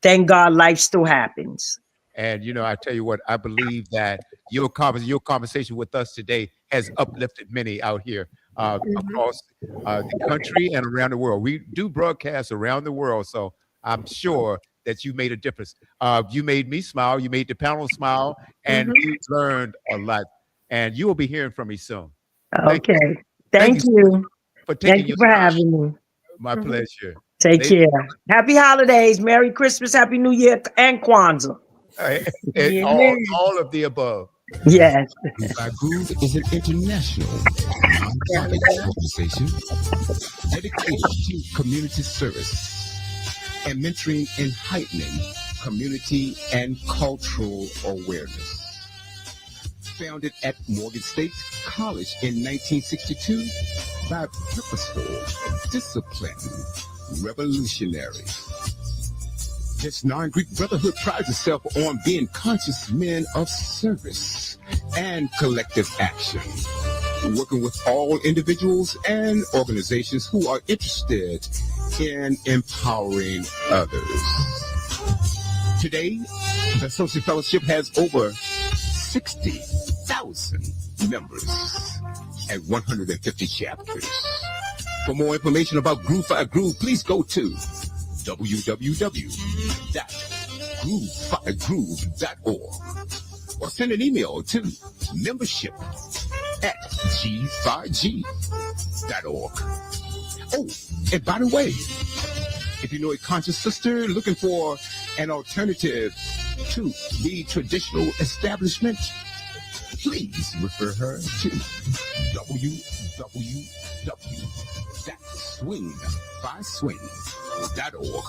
thank God life still happens. And, I tell you what, I believe that your conversation with us today has uplifted many out here across the country and around the world. We do broadcasts around the world, so I'm sure that you made a difference. You made me smile. You made the panel smile, and we learned a lot. And you will be hearing from me soon. Okay. Thank you. Thank you for having me. My pleasure. Take care. Happy holidays. Merry Christmas. Happy New Year and Kwanzaa. All of the above. Yes. Groove is an international nonprofit organization dedicated to community service and mentoring and heightening community and cultural awareness. Founded at Morgan State College in 1962 by purposeful, disciplined revolutionaries. This non-Greek brotherhood prides itself on being conscious men of service and collective action. working with all individuals and organizations who are interested in empowering others. Today, the Associate Fellowship has over 60,000 members and 150 chapters. For more information about Groove 5 Groove, please go to www.groove5groove.org or send an email to membership@g5g.org. Oh, and by the way, if you know a conscious sister looking for an alternative to the traditional establishment, please refer her to www.swingbyswing.org.